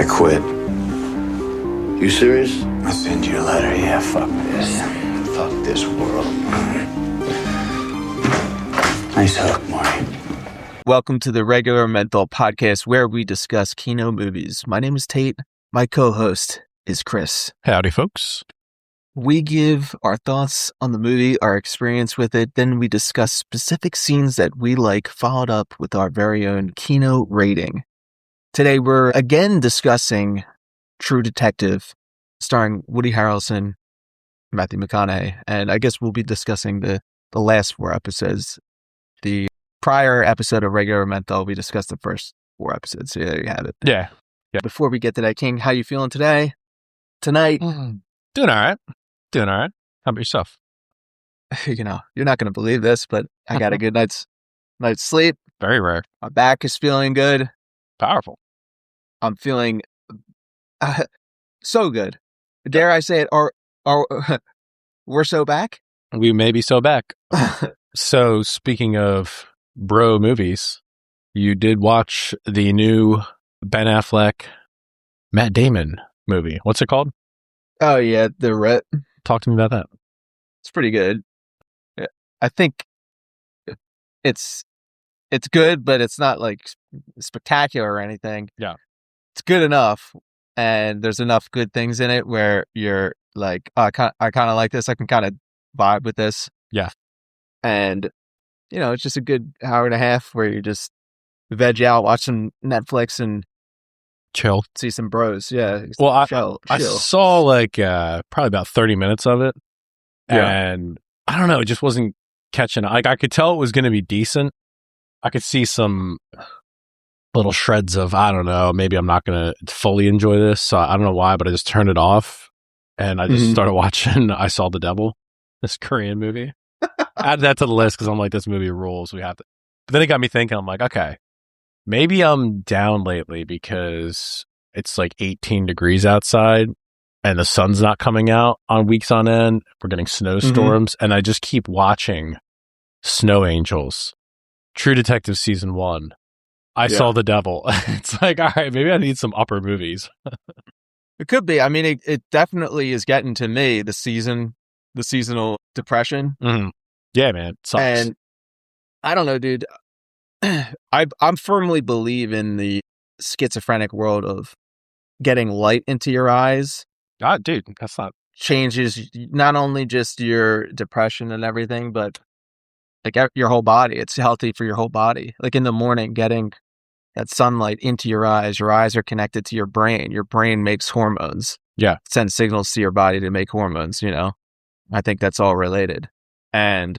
quit. You serious? I'll send you a letter. Yeah, fuck this. Fuck this world. Nice hook, Marty. Welcome to the Regular Menthol Podcast, where we discuss Kino movies. My name is Tate. My co-host is Chris. Howdy, folks. We give our thoughts on the movie, our experience with it, then we discuss specific scenes that we like, followed up with our very own Kino rating. Today, we're again discussing True Detective, starring Woody Harrelson, Matthew McConaughey, and I guess we'll be discussing the last 4 episodes. The prior episode of Regular Menthol, we discussed the first 4 episodes, so there you have it. Yeah. Before we get to that, King, how you feeling today? Tonight? Doing all right. How about yourself? You know, you're not going to believe this, but I got a good night's sleep. Very rare. My back is feeling good. Powerful. I'm feeling so good. Dare I say it? We're so back? We may be so back. So, speaking of bro movies, you did watch the new Ben Affleck, Matt Damon movie. What's it called? Oh, yeah, The Rit. Talk to me about that. It's pretty good. I think it's good, but it's not like spectacular or anything. Yeah. It's good enough, and there's enough good things in it where you're like, oh, I kind of like this. I can kind of vibe with this. Yeah. And, you know, it's just a good hour and a half where you just veg out, watch some Netflix, and chill. See some bros. Yeah. Well, I chill. saw like probably about 30 minutes of it. Yeah. And I don't know, it just wasn't catching. Like, I could tell it was going to be decent. I could see some little shreds of, I don't know, maybe I'm not going to fully enjoy this. So I don't know why, but I just turned it off and I just started watching I Saw the Devil, this Korean movie. Add that to the list because I'm like, this movie rules. We have to. But then it got me thinking, I'm like, okay, maybe I'm down lately because it's like 18 degrees outside and the sun's not coming out on weeks on end. We're getting snowstorms and I just keep watching Snow Angels, True Detective Season 1. I Saw the Devil. It's like, all right, maybe I need some upper movies. It could be. I mean, it definitely is getting to me, the seasonal depression. Mm-hmm. Yeah, man. It sucks. And I don't know, dude. I'm firmly believe in the schizophrenic world of getting light into your eyes. God, dude, that's not changes not only just your depression and everything, but like your whole body. It's healthy for your whole body. Like in the morning, getting that sunlight into your eyes are connected to your brain. Your brain makes hormones. Yeah. It sends signals to your body to make hormones, you know? I think that's all related. And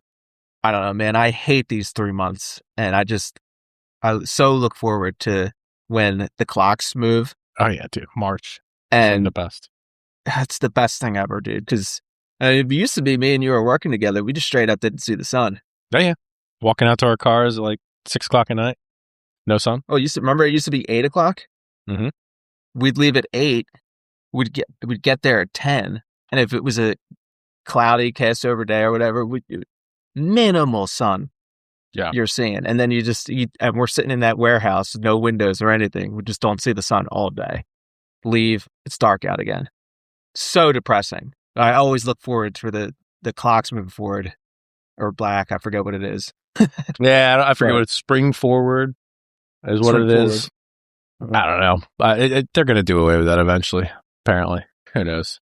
I don't know, man, I hate these 3 months. And I so look forward to when the clocks move. Oh, yeah, dude. March. And the best. That's the best thing ever, dude. Because it used to be me and you were working together. We just straight up didn't see the sun. Oh, yeah. Walking out to our cars at like 6 o'clock at night. No sun. Oh, remember it used to be 8 o'clock? Mm-hmm. We'd leave at 8. We'd get there at 10. And if it was a cloudy, cast over day or whatever, minimal sun. Yeah. You're seeing. And then and we're sitting in that warehouse, no windows or anything. We just don't see the sun all day. Leave, it's dark out again. So depressing. I always look forward to the clocks moving forward. Or black, I forget what it is. Yeah, I forget what it's. Spring forward is what it is. I don't know. They're going to do away with that eventually, apparently. Who knows?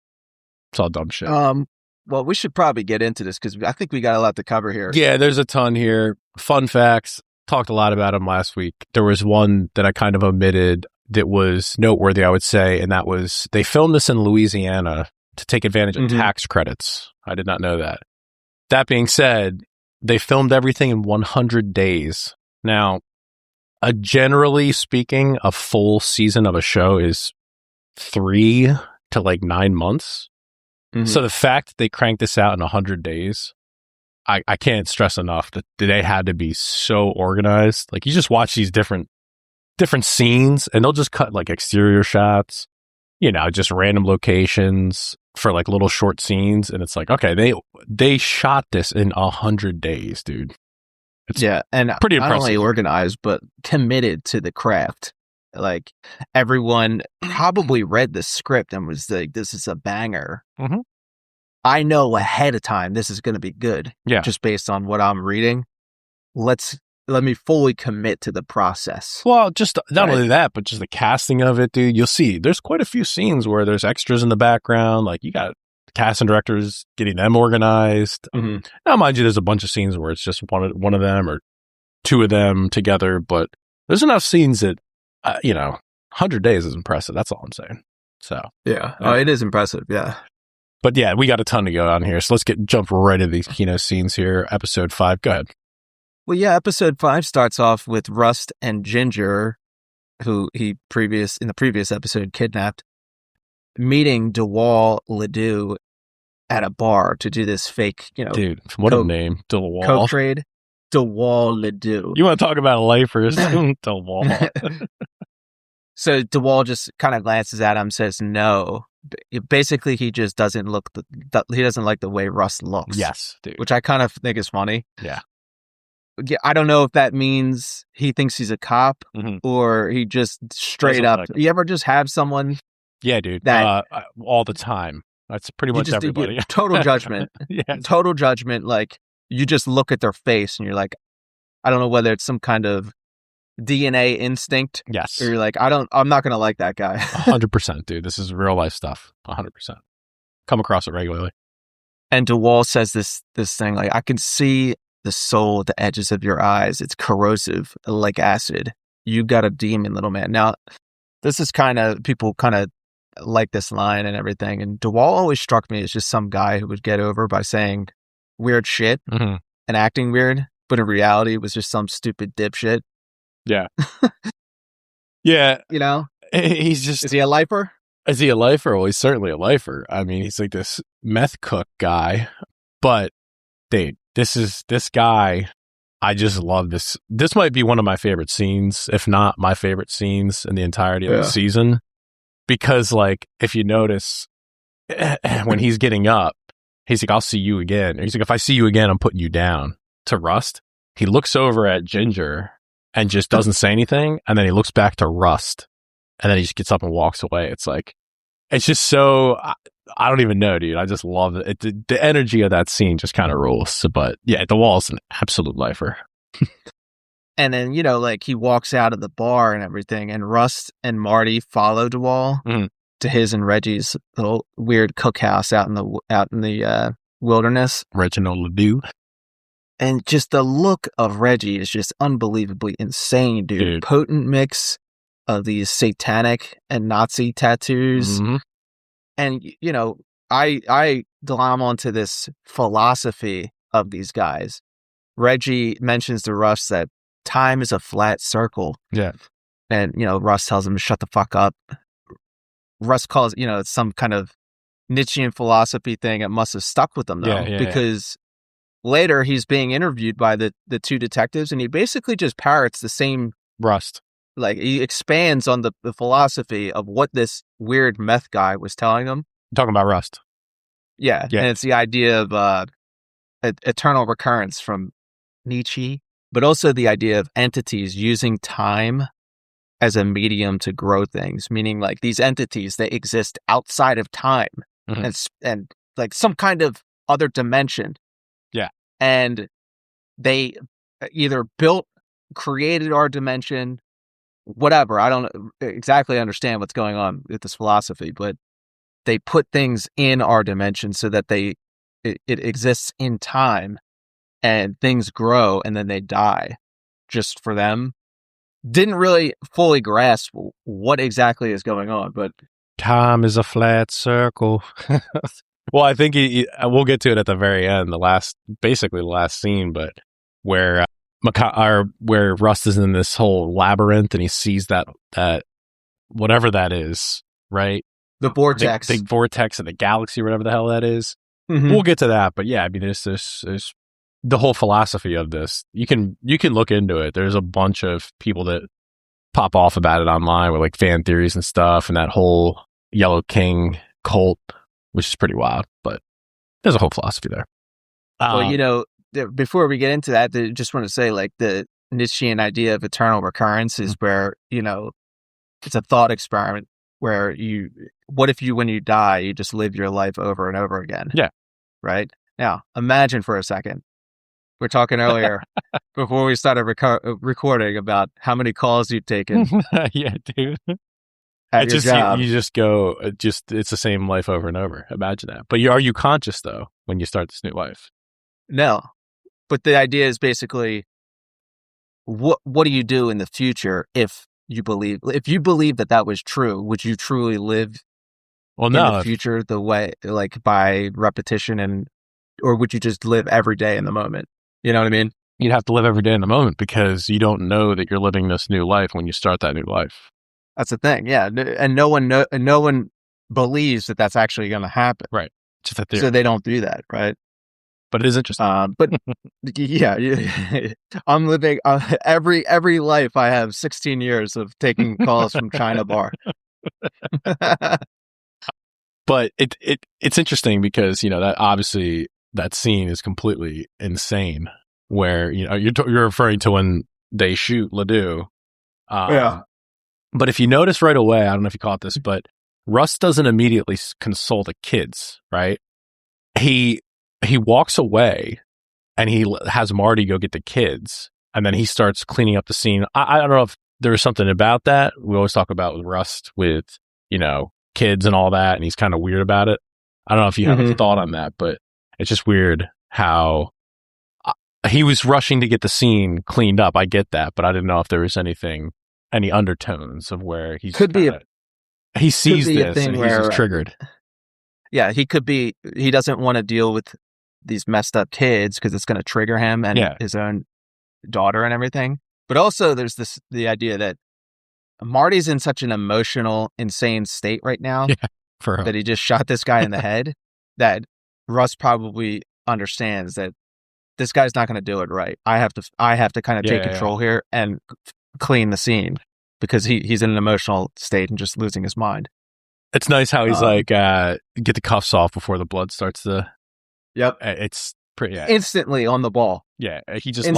It's all dumb shit. Well, we should probably get into this because I think we got a lot to cover here. Yeah, there's a ton here. Fun facts. Talked a lot about them last week. There was one that I kind of omitted that was noteworthy, I would say, and that was they filmed this in Louisiana to take advantage of tax credits. I did not know that. That being said, they filmed everything in 100 days. Now, generally speaking, a full season of a show is 3 to like 9 months. So the fact that they cranked this out in 100 days, I can't stress enough that they had to be so organized. Like you just watch these different scenes and they'll just cut like exterior shots, you know, just random locations for like little short scenes. And it's like, okay, they shot this in 100 days, dude. It's and pretty impressive. Not only organized, but committed to the craft. Like, everyone probably read the script and was like, this is a banger. Mhm. I know ahead of time this is going to be good. Yeah. Just based on what I'm reading. Let me fully commit to the process. Well, just not Right. only that, but just the casting of it, dude. You'll see there's quite a few scenes where there's extras in the background. Like, you got cast and directors getting them organized. Mhm. Now, mind you, there's a bunch of scenes where it's just one of them or two of them together, but there's enough scenes that, 100 days is impressive. That's all I'm saying. So, Yeah. Oh, it is impressive. Yeah. but yeah, we got a ton to go on here. So let's jump right into these Kino scenes here. Episode 5. Go ahead. Well, yeah, episode 5 starts off with Rust and Ginger, who he in the previous episode kidnapped, meeting DeWall Ledoux at a bar to do this fake, Dude, what a name. DeWall. coke trade. DeWall Ledoux. You want to talk about lifers? DeWall. So DeWall just kind of glances at him, says no. Basically, he just doesn't he doesn't like the way Rust looks. Yes, dude. Which I kind of think is funny. Yeah. I don't know if that means he thinks he's a cop or he just straight up. You ever just have someone? Yeah, dude. That all the time. That's pretty much everybody. Total judgment. Yeah. Total judgment. Like, you just look at their face and you're like, I don't know whether it's some kind of DNA instinct. Yes. Or you're like, I'm not going to like that guy. 100%, dude. This is real life stuff. 100%. Come across it regularly. And DeWall says this thing, like, I can see the soul at the edges of your eyes. It's corrosive, like acid. You got a demon, little man. Now, this is people kind of like this line and everything. And DeWall always struck me as just some guy who would get over by saying weird shit and acting weird. But in reality, it was just some stupid dipshit. Yeah. Yeah. He's just... Is he a lifer? Is he a lifer? Well, he's certainly a lifer. I mean, he's like this meth cook guy. But, dude, this guy, I just love this. This might be one of my favorite scenes, if not my favorite scenes in the entirety of the season. Because, like, if you notice, when he's getting up, he's like, I'll see you again. He's like, if I see you again, I'm putting you down. To Rust, he looks over at Ginger and just doesn't say anything. And then he looks back to Rust. And then he just gets up and walks away. It's like, it's just so, I don't even know, dude. I just love it. The energy of that scene just kind of rules. But yeah, DeWall's an absolute lifer. And then, like, he walks out of the bar and everything, and Rust and Marty follow DeWall to his and Reggie's little weird cookhouse out in the wilderness. Reginald Ledoux. And just the look of Reggie is just unbelievably insane, dude. Potent mix of these satanic and Nazi tattoos. And, I glom onto this philosophy of these guys. Reggie mentions to Russ that time is a flat circle. Yeah. And, Russ tells him to shut the fuck up. Russ calls, it's some kind of Nietzschean philosophy thing. It must have stuck with him, though, because later he's being interviewed by the two detectives, and he basically just parrots the same Rust. Like, he expands on the philosophy of what this weird meth guy was telling him. Talking about Rust. Yeah. And it's the idea of eternal recurrence from Nietzsche, but also the idea of entities using time as a medium to grow things, meaning like these entities, they exist outside of time and like some kind of other dimension. Yeah. And they either created our dimension, whatever. I don't exactly understand what's going on with this philosophy, but they put things in our dimension so that it exists in time, and things grow and then they die just for them. Didn't really fully grasp what exactly is going on, but time is a flat circle. Well, I think we'll get to it at the very end, the last scene, but where where Rust is in this whole labyrinth and he sees that whatever that is, right? The vortex, the vortex of the galaxy, whatever the hell that is. We'll get to that, but yeah, I mean, there's the whole philosophy of this. You can look into it. There's a bunch of people that pop off about it online with like fan theories and stuff, and that whole Yellow King cult, which is pretty wild. But there's a whole philosophy there. Well, before we get into that, I just want to say, like, the Nietzschean idea of eternal recurrence is where it's a thought experiment where what if when you die, you just live your life over and over again? Yeah. Right? Now, imagine for a second. We're talking earlier before we started recording about how many calls you've taken Yeah, dude. at your job. You just go, it's the same life over and over. Imagine that. But are you conscious, though, when you start this new life? No. But the idea is basically, what do you do in the future if you believe that was true? Would you truly live in the future the way, like by repetition, or would you just live every day in the moment? You know what I mean? You'd have to live every day in the moment because you don't know that you're living this new life when you start that new life. That's the thing, yeah. And no one believes that that's actually going to happen. Right. Just a theory. So they don't do that, right? But it is interesting. But yeah, I'm living every life. I have 16 years of taking calls from China Bar. But it's interesting because that obviously that scene is completely insane. Where you're referring to when they shoot Ledoux. Yeah. But if you notice right away, I don't know if you caught this, but Russ doesn't immediately console the kids, right? He walks away and he has Marty go get the kids, and then he starts cleaning up the scene. I don't know if there was something about that. We always talk about with Rust with, kids and all that, and he's kind of weird about it. I don't know if you have a thought on that, but it's just weird how he was rushing to get the scene cleaned up. I get that, but I didn't know if there was any undertones of where he sees this and he's just triggered. Yeah, he doesn't want to deal with these messed up kids because it's going to trigger him and his own daughter and everything. But also there's the idea that Marty's in such an emotional, insane state right now that he just shot this guy in the head, that Russ probably understands that this guy's not going to do it right. I have to kind of take control here and clean the scene because he's in an emotional state and just losing his mind. It's nice how he's like, get the cuffs off before the blood starts to... Yep. It's pretty... Instantly on the ball. Yeah, he just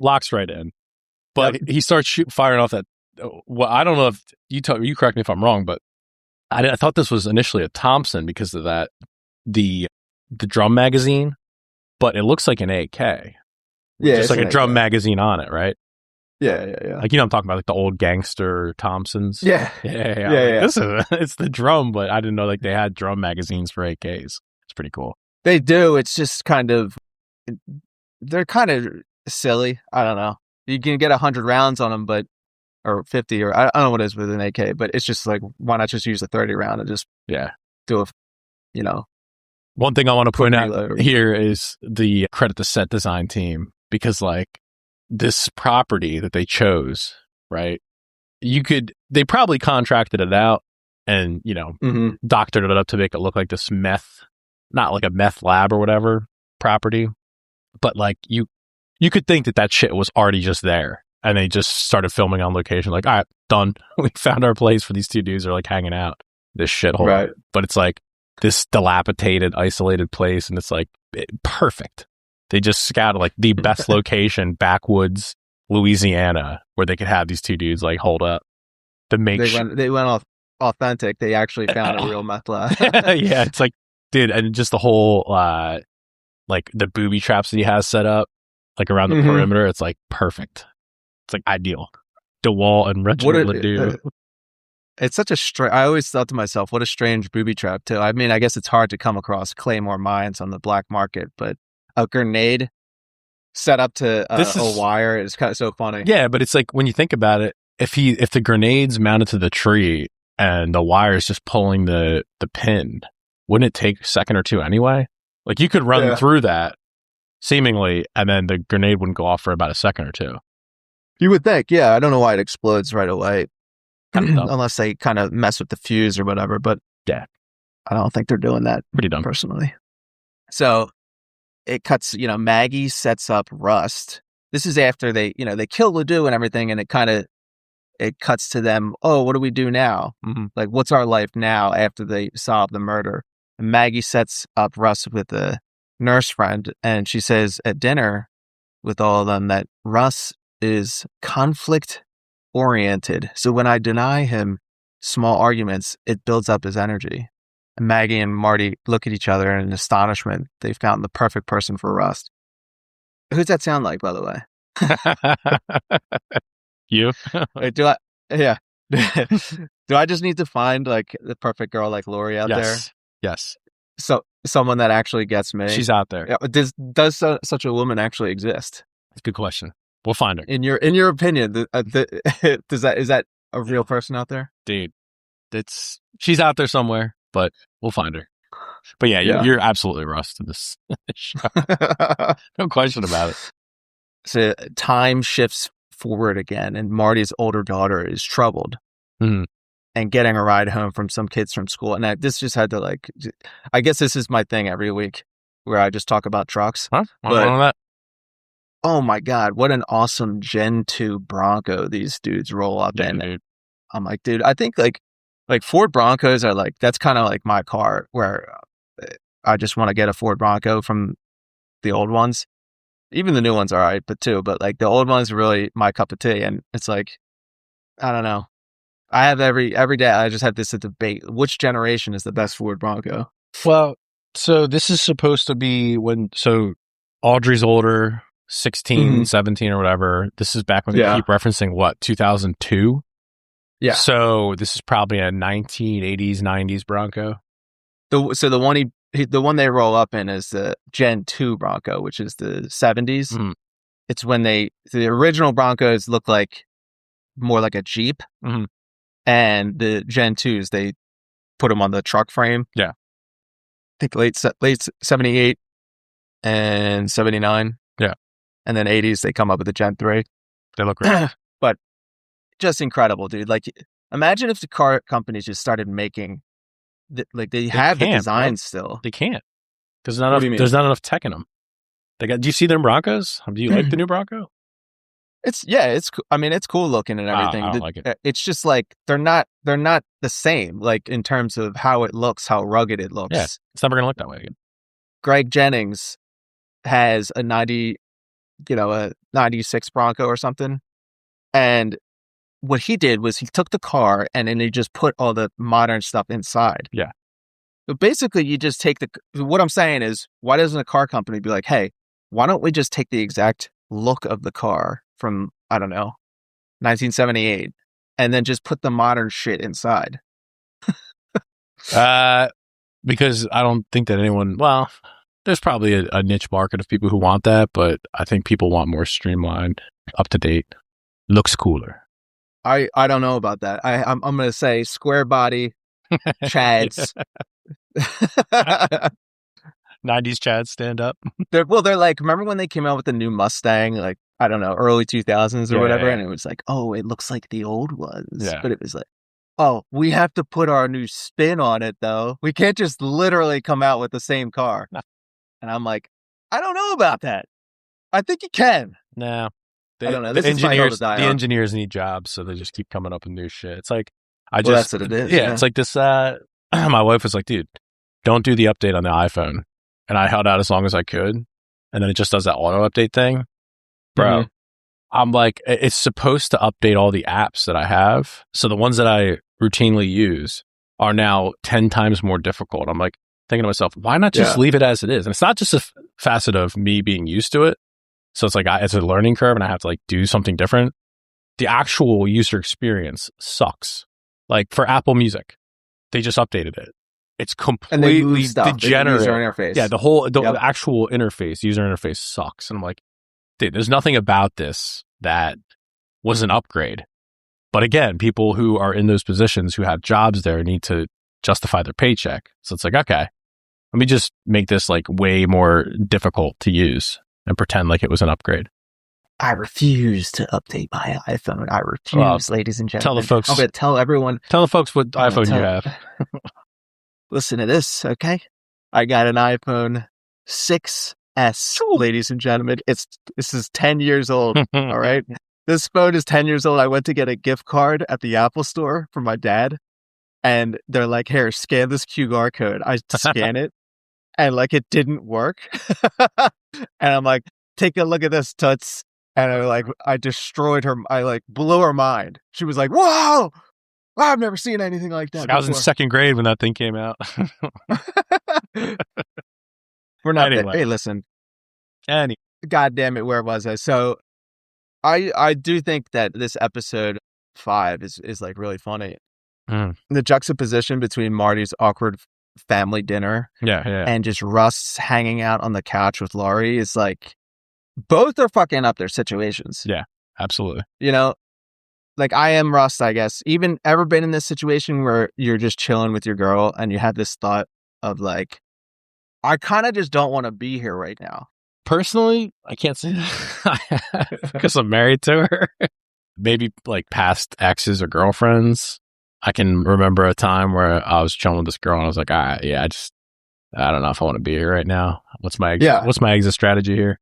locks right in. But he starts firing off that... Well, I don't know if... You correct me if I'm wrong, but I thought this was initially a Thompson because of that, the drum magazine, but it looks like an AK. Yeah, just like a drum magazine on it, right? Yeah. Like, I'm talking about like the old gangster Thompsons. Yeah. It's the drum, but I didn't know like they had drum magazines for AKs. It's pretty cool. They do. It's just they're kind of silly. I don't know. You can get 100 rounds on them, or 50, or I don't know what it is with an AK, but it's just like, why not just use a 30 round and just do One thing I want to point out here is the credit the set design team, because like this property that they chose, right? They probably contracted it out and, doctored it up to make it look like this not like a meth lab or whatever property. But like you could think that shit was already just there and they just started filming on location. Like, all right, done. We found our place for these two dudes are like hanging out this shithole. Right. But it's like this dilapidated, isolated place. And it's like perfect. They just scouted like the best location, backwoods, Louisiana, where they could have these two dudes like hold up to make They went off authentic. They actually found a real meth lab. Yeah, it's like, dude, and just the whole like the booby traps that he has set up like around the perimeter. It's like perfect. It's like ideal. DeWalt and Reginald Ledoux. It's such I always thought to myself, what a strange booby trap too. I mean, I guess it's hard to come across Claymore mines on the black market, but a grenade set up to a wire is kind of so funny. Yeah, but it's like when you think about it, if the grenade's mounted to the tree and the wire is just pulling the pin, wouldn't it take a second or two anyway? Like you could run through that seemingly, and then the grenade wouldn't go off for about a second or two. You would think, yeah. I don't know why it explodes right away, unless they kind of mess with the fuse or whatever. But yeah, I don't think they're doing that. Pretty dumb, personally. So it cuts. Maggie sets up Rust. This is after they kill Ledoux and everything, and it cuts to them. Oh, what do we do now? Mm-hmm. Like, what's our life now after they solve the murder? And Maggie sets up Russ with a nurse friend, and she says at dinner with all of them that Russ is conflict oriented. So when I deny him small arguments, it builds up his energy. And Maggie and Marty look at each other in astonishment. They found the perfect person for Rust. Who's that sound like, by the way? You? Wait, do I? Yeah. Do I just need to find like the perfect girl like Lori out there? Yes. So someone that actually gets me. She's out there. Yeah, does such a woman actually exist? That's a good question. We'll find her. In your opinion, is that a real person out there? Dude, she's out there somewhere, but we'll find her. But yeah, you're absolutely Rust in this show. No question about it. So time shifts forward again, and Marty's older daughter is troubled and getting a ride home from some kids from school. And this just had to I guess this is my thing every week where I just talk about trucks. Huh? That. Oh my God, what an awesome Gen 2 Bronco these dudes roll up in. Dude. I'm like, dude, I think like Ford Broncos are that's kind of like my car where I just want to get a Ford Bronco from the old ones. Even the new ones are all right, but like the old ones are really my cup of tea. And it's like, I don't know. I have every day, I just have this debate. Which generation is the best Ford Bronco? Well, so this is supposed to be so Audrey's older, 16, 17 or whatever. This is back when they keep referencing 2002? Yeah. So this is probably a 1980s, 90s Bronco. So the one they roll up in is the Gen 2 Bronco, which is the 70s. It's when the original Broncos look like more like a Jeep, and the Gen 2s, they put them on the truck frame. Yeah. I think late 78 and 79. Yeah. And then 80s, they come up with the Gen 3. They look great. But just incredible, dude. Like, imagine if the car companies just started making they have the designs still. They can't. There's not enough tech in them. Do you see them Broncos? Do you like the new Bronco? It's cool looking and everything. I don't like it. It's just like they're not the same, like in terms of how it looks, how rugged it looks. Yeah, it's never gonna look that way again. Greg Jennings has a 96 Bronco or something, and what he did was he took the car and then he just put all the modern stuff inside. Yeah. So basically, you just take what I'm saying is, why doesn't a car company be like, hey, why don't we just take the exact look of the car from, I don't know, 1978 and then just put the modern shit inside? Because I don't think that anyone, there's probably a niche market of people who want that, but I think people want more streamlined, up to date, looks cooler. I don't know about that. I'm going to say square body, Chads. 90s Chads stand up. They're like, remember when they came out with the new Mustang, like, I don't know, early 2000s or whatever, and it was like, oh, it looks like the old ones. Yeah. But it was like, oh, we have to put our new spin on it, though. We can't just literally come out with the same car. And I'm like, I don't know about that. I think you can. No. I don't know. The engineers need jobs, so they just keep coming up with new shit. It's like, that's what it is. Yeah, it's like this. My wife was like, dude, don't do the update on the iPhone. And I held out as long as I could. And then it just does that auto update thing. Bro, I'm like, it's supposed to update all the apps that I have. So the ones that I routinely use are now 10 times more difficult. I'm like thinking to myself, why not just leave it as it is? And it's not just a facet of me being used to it. So it's like, it's a learning curve and I have to do something different. The actual user experience sucks. Like for Apple Music, they just updated it. It's completely degenerate. User interface. Yeah, the actual user interface sucks. And I'm like, dude, there's nothing about this that was an upgrade. But again, people who are in those positions who have jobs there need to justify their paycheck. So it's like, okay, let me just make this way more difficult to use and pretend like it was an upgrade. I refuse to update my iPhone. I refuse, ladies and gentlemen. Tell the folks. I'm going to tell everyone. Tell the folks what iPhone you have. Listen to this, okay? I got an iPhone 6S, ladies and gentlemen. This is 10 years old, all right? This phone is 10 years old. I went to get a gift card at the Apple store for my dad, and they're like, here, scan this QR code. I scan it, and it didn't work. And I'm like, take a look at this, Toots. And I destroyed her. I blew her mind. She was like, "Whoa, I've never seen anything like that." I was in second grade when that thing came out. We're not Anyway. Hey, listen. God damn it, where was I? So I do think that this episode 5 is really funny. The juxtaposition between Marty's awkward family dinner and just Russ hanging out on the couch with Laurie is both are fucking up their situations. Yeah, absolutely. I am Russ, I guess. Even ever been in this situation where you're just chilling with your girl and you have this thought of I kind of just don't want to be here right now. Personally, I can't say that because I'm married to her. Maybe past exes or girlfriends. I can remember a time where I was chilling with this girl and I was like, I don't know if I want to be here right now. What's my exit strategy here?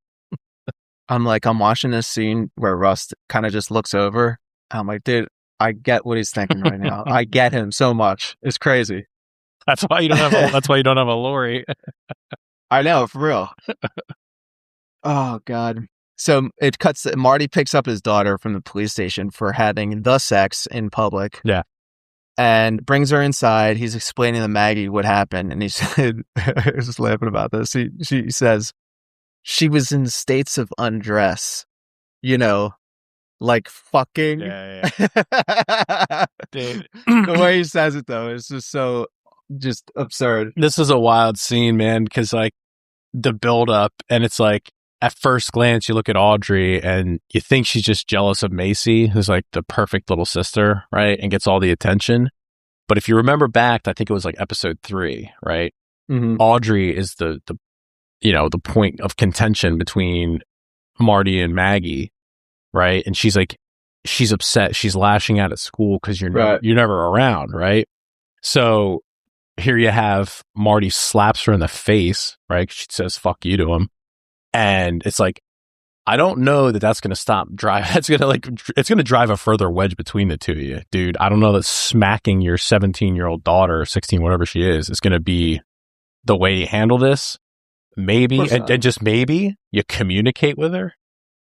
I'm watching this scene where Russ kind of just looks over. I'm like, dude, I get what he's thinking right now. I get him so much. It's crazy. That's why you don't have a Lori. I know, for real. Oh God. So it cuts. Marty picks up his daughter from the police station for having the sex in public. Yeah. And brings her inside. He's explaining to Maggie what happened, and he said, I was just laughing about this. She says she was in states of undress, fucking. Yeah. Dude. The way he says it though is just so absurd. This is a wild scene, man, because the build up, and it's at first glance you look at Audrey and you think she's just jealous of Macy, who's the perfect little sister, right, and gets all the attention. But if you remember back, I think it was episode 3, right? Mm-hmm. Audrey is the point of contention between Marty and Maggie, right? And she's upset, she's lashing out at school because you're never around, right? So here you have Marty slaps her in the face, right? She says "fuck you" to him. And it's I don't know that's going to stop drive. It's going to drive a further wedge between the two of you, dude. I don't know that smacking your 17-year-old daughter, or 16, whatever she is going to be the way you handle this. Maybe, and just maybe you communicate with her.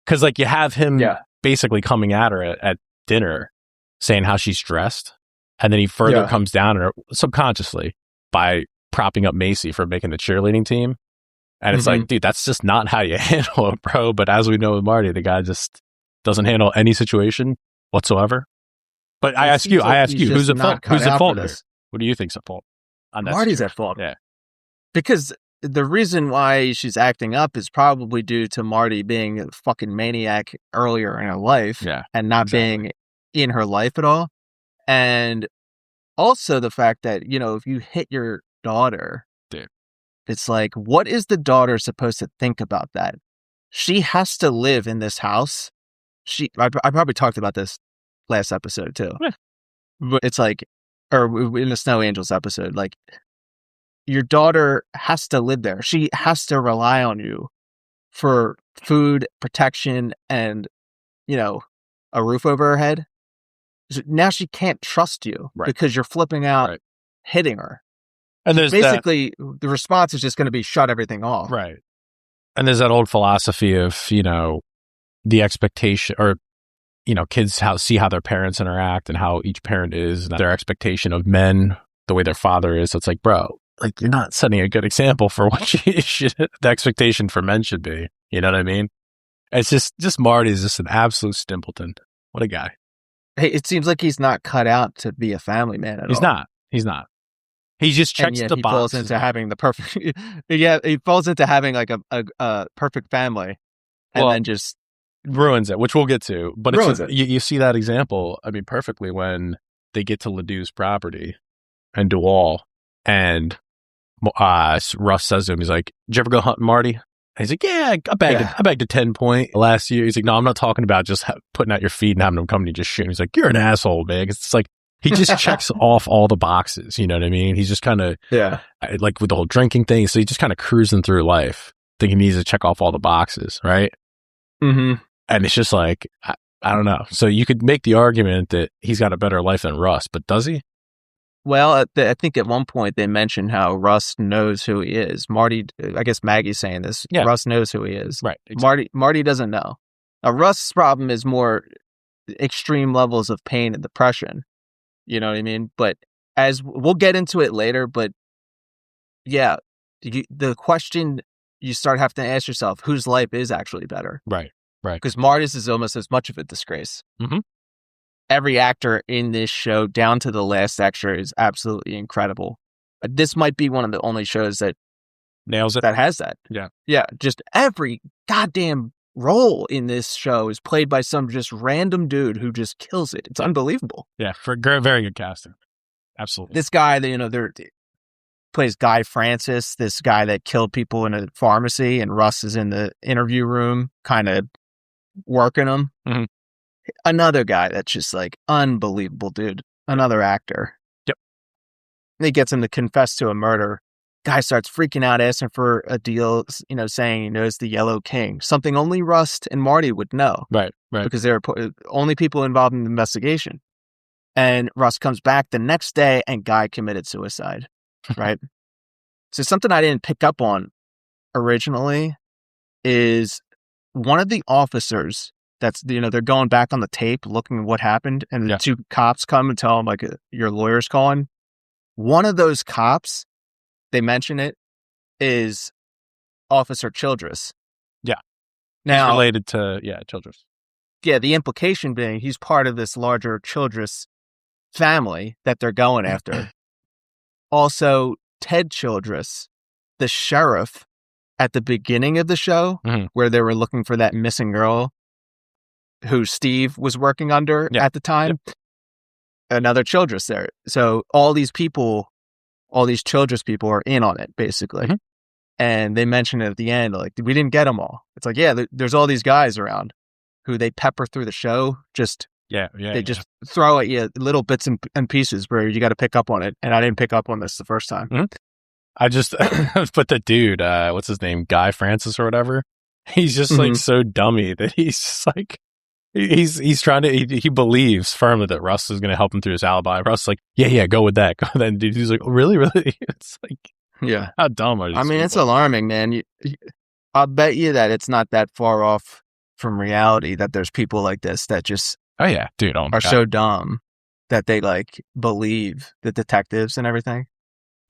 Because you have him basically coming at her at dinner saying how she's dressed. And then he further comes down on her subconsciously by propping up Macy for making the cheerleading team. And it's dude, that's just not how you handle it, bro. But as we know with Marty, the guy just doesn't handle any situation whatsoever. But I ask you, who's at fault? Who's at fault here? What do you think's at fault? Marty's at fault. Yeah. Because the reason why she's acting up is probably due to Marty being a fucking maniac earlier in her life and not being in her life at all. And also the fact that, if you hit your daughter, it's what is the daughter supposed to think about that? She has to live in this house. I probably talked about this last episode too. Yeah. But it's or in the Snow Angels episode, your daughter has to live there. She has to rely on you for food, protection, and, a roof over her head. Now she can't trust you because you're flipping out, hitting her. And there's basically the response is just going to be shut everything off. Right. And there's that old philosophy of, the expectation or, kids see how their parents interact and how each parent is, and their expectation of men, the way their father is. So it's bro, you're not setting a good example for what the expectation for men should be. You know what I mean? It's just Marty's just an absolute simpleton. What a guy. Hey, it seems like he's not cut out to be a family man at all. He's not. He just checks the box. He falls into having the perfect. He falls into having a perfect family, and then just ruins it, which we'll get to. But you see that example, perfectly when they get to Ledoux's property and Duval, and Russ says to him, he's like, "Did you ever go hunting, Marty?" And he's like, "Yeah, I bagged a 10-point last year." He's like, "No, I'm not talking about just putting out your feet and having them come to you just shooting." He's like, "You're an asshole, man." It's he just checks off all the boxes. You know what I mean? He's just kind of with the whole drinking thing. So he's just kind of cruising through life, thinking he needs to check off all the boxes, right? Mm-hmm. And it's just I don't know. So you could make the argument that he's got a better life than Russ, but does he? Well, I think at one point they mentioned how Russ knows who he is. Marty, I guess Maggie's saying this. Yeah. Russ knows who he is. Right. Exactly. Marty doesn't know. Now, Rust's problem is more extreme levels of pain and depression. You know what I mean? But as we'll get into it later, but yeah, the question you start having to ask yourself, whose life is actually better? Right. Because Marty's is almost as much of a disgrace. Mm-hmm. Every actor in this show, down to the last extra, is absolutely incredible. This might be one of the only shows that nails it. That has that. Yeah. Yeah. Just every goddamn role in this show is played by some just random dude who just kills it. It's unbelievable. Yeah. For very good casting. Absolutely. This guy, plays Guy Francis, this guy that killed people in a pharmacy, and Russ is in the interview room kind of working him. Mm-hmm. Another guy that's just like unbelievable dude. Another actor. Yep. And he gets him to confess to a murder. Guy starts freaking out, asking for a deal, saying he knows the Yellow King, something only Rust and Marty would know. Right. Because they're only people involved in the investigation. And Rust comes back the next day and Guy committed suicide. Right. So something I didn't pick up on originally is one of the officers that's, they're going back on the tape looking at what happened, and the two cops come and tell them, like, your lawyer's calling. One of those cops, they mention it, is Officer Childress. Yeah. Now, he's related to, Childress. Yeah, the implication being he's part of this larger Childress family that they're going after. Also, Ted Childress, the sheriff at the beginning of the show, where they were looking for that missing girl who Steve was working under at the time. Yep. Another Childress there. So all these Childress people are in on it, basically. Mm-hmm. And they mention it at the end, like, we didn't get them all. It's like, there's all these guys around who they pepper through the show. They just throw at you little bits and pieces where you got to pick up on it. And I didn't pick up on this the first time. Mm-hmm. I just, but the dude, what's his name? Guy Francis or whatever. He's just like so dummy that he's just like, he's trying to, he believes firmly that Russ is going to help him through his alibi. Russ is like, yeah, go with that. Then dude, he's like, really? It's like, how dumb are these people? It's alarming, man. I'll bet you that it's not that far off from reality that there's people like this that just, are so dumb that they like believe the detectives and everything.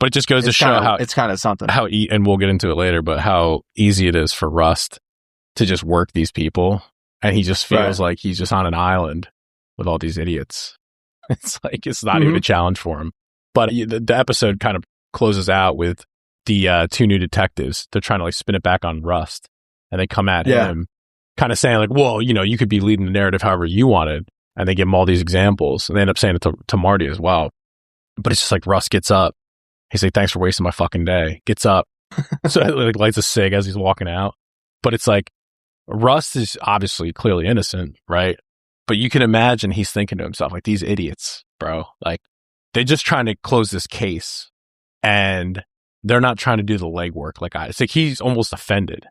But it just goes to show how it's kind of something. And we'll get into it later, but how easy it is for Rust to just work these people, and he just feels like he's just on an island with all these idiots. It's like it's not even a challenge for him. But the episode kind of closes out with the two new detectives. They're trying to like spin it back on Rust, and they come at him, kind of saying like, "Well, you could be leading the narrative however you wanted," and they give him all these examples, and they end up saying it to Marty as well. But it's just like Rust gets up. He's like, thanks for wasting my fucking day. Gets up. So he like lights a cig as he's walking out. But it's like, Rust is obviously clearly innocent, right? But you can imagine he's thinking to himself, like, these idiots, bro. Like, they're just trying to close this case. And they're not trying to do the legwork. Like, it's like he's almost offended.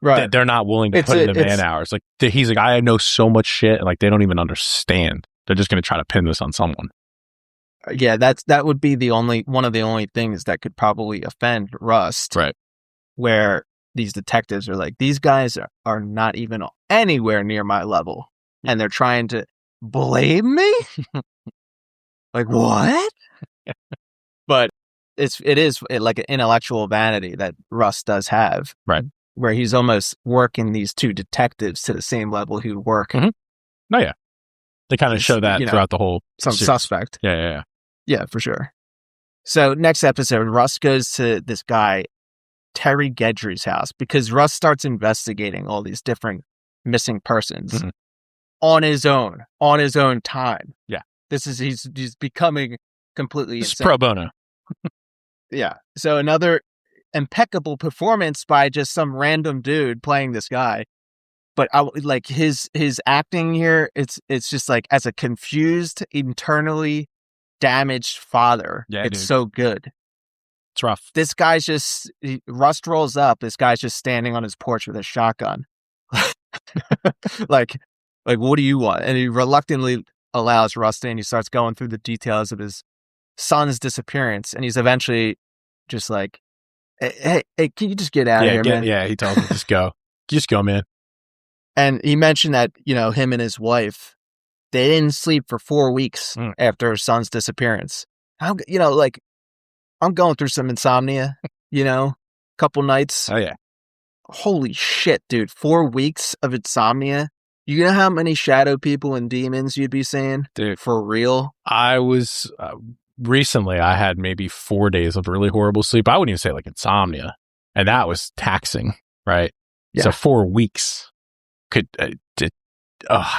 Right. They're not willing to put in the man hours. Like, he's like, I know so much shit. And like, they don't even understand. They're just going to try to pin this on someone. Yeah, that would be one of the only things that could probably offend Rust. Right. Where these detectives are like, these guys are not even anywhere near my level. And they're trying to blame me? Like, what? But it is like an intellectual vanity that Rust does have. Right. Where he's almost working these two detectives to the same level he would work. Mm-hmm. Oh, yeah. They kind of show that throughout the whole some series. Suspect. Yeah. Yeah, for sure. So next episode, Russ goes to this guy, Terry Gedry's house, because Russ starts investigating all these different missing persons on his own time. Yeah. He's becoming completely It's insane. pro bono. Yeah. So another impeccable performance by just some random dude playing this guy. But like his acting here, it's just like as a confused, internally damaged father. Yeah, it's dude. so good. It's rough. This guy's Rust rolls up. This guy's just standing on his porch with a shotgun. like, what do you want? And he reluctantly allows Rust in. He starts going through the details of his son's disappearance, and he's eventually just like, "Hey, can you just get out of here, man?" Yeah, he tells him, "Just go, man." And he mentioned that, him and his wife, they didn't sleep for 4 weeks after her son's disappearance. I'm going through some insomnia, couple nights. Oh, yeah. Holy shit, dude. 4 weeks of insomnia. You know how many shadow people and demons you'd be seeing? Dude. For real? I was, recently I had maybe 4 days of really horrible sleep. I wouldn't even say like insomnia. And that was taxing, right? Yeah. So 4 weeks I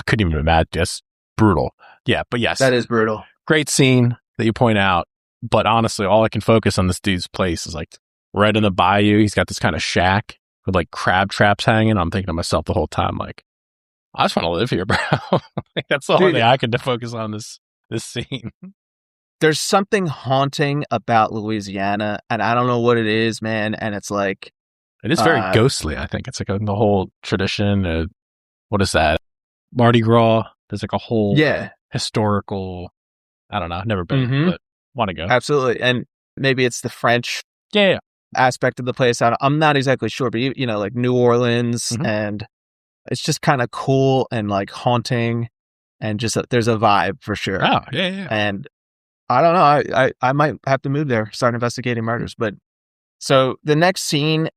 couldn't even imagine. Just brutal. Yeah, but yes. That is brutal. Great scene that you point out. But honestly, all I can focus on this dude's place is like right in the bayou. He's got this kind of shack with like crab traps hanging. I'm thinking to myself the whole time, like, I just want to live here, bro. Like, that's the only thing I can focus on this scene. There's something haunting about Louisiana, and I don't know what it is, man. And it's like, it is very ghostly. I think it's like the whole tradition. What is that? Marty Gras. There's like a whole historical. I don't know. I've never been, but want to go. Absolutely, and maybe it's the French aspect of the place. I'm not exactly sure, but like New Orleans, and it's just kind of cool and like haunting, and just there's a vibe for sure. Oh, yeah. And I don't know. I might have to move there, start investigating murders. But so the next scene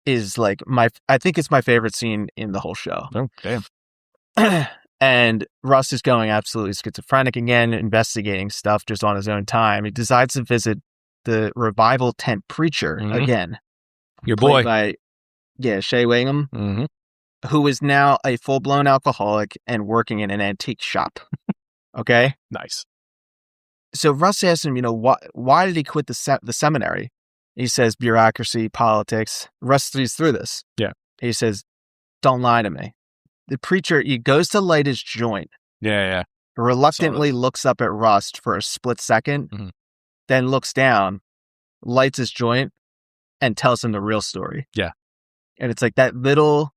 is like I think it's my favorite scene in the whole show. Oh, damn. And Russ is going absolutely schizophrenic again, investigating stuff just on his own time. He decides to visit the revival tent preacher again. Your boy. By, Shea Wingham, who is now a full-blown alcoholic and working in an antique shop. Okay? Nice. So Russ asks him, why did he quit the seminary? He says, bureaucracy, politics. Russ sees through this. Yeah. He says, don't lie to me. The preacher, he goes to light his joint. Yeah. Reluctantly looks up at Rust for a split second, then looks down, lights his joint, and tells him the real story. Yeah. And it's like that little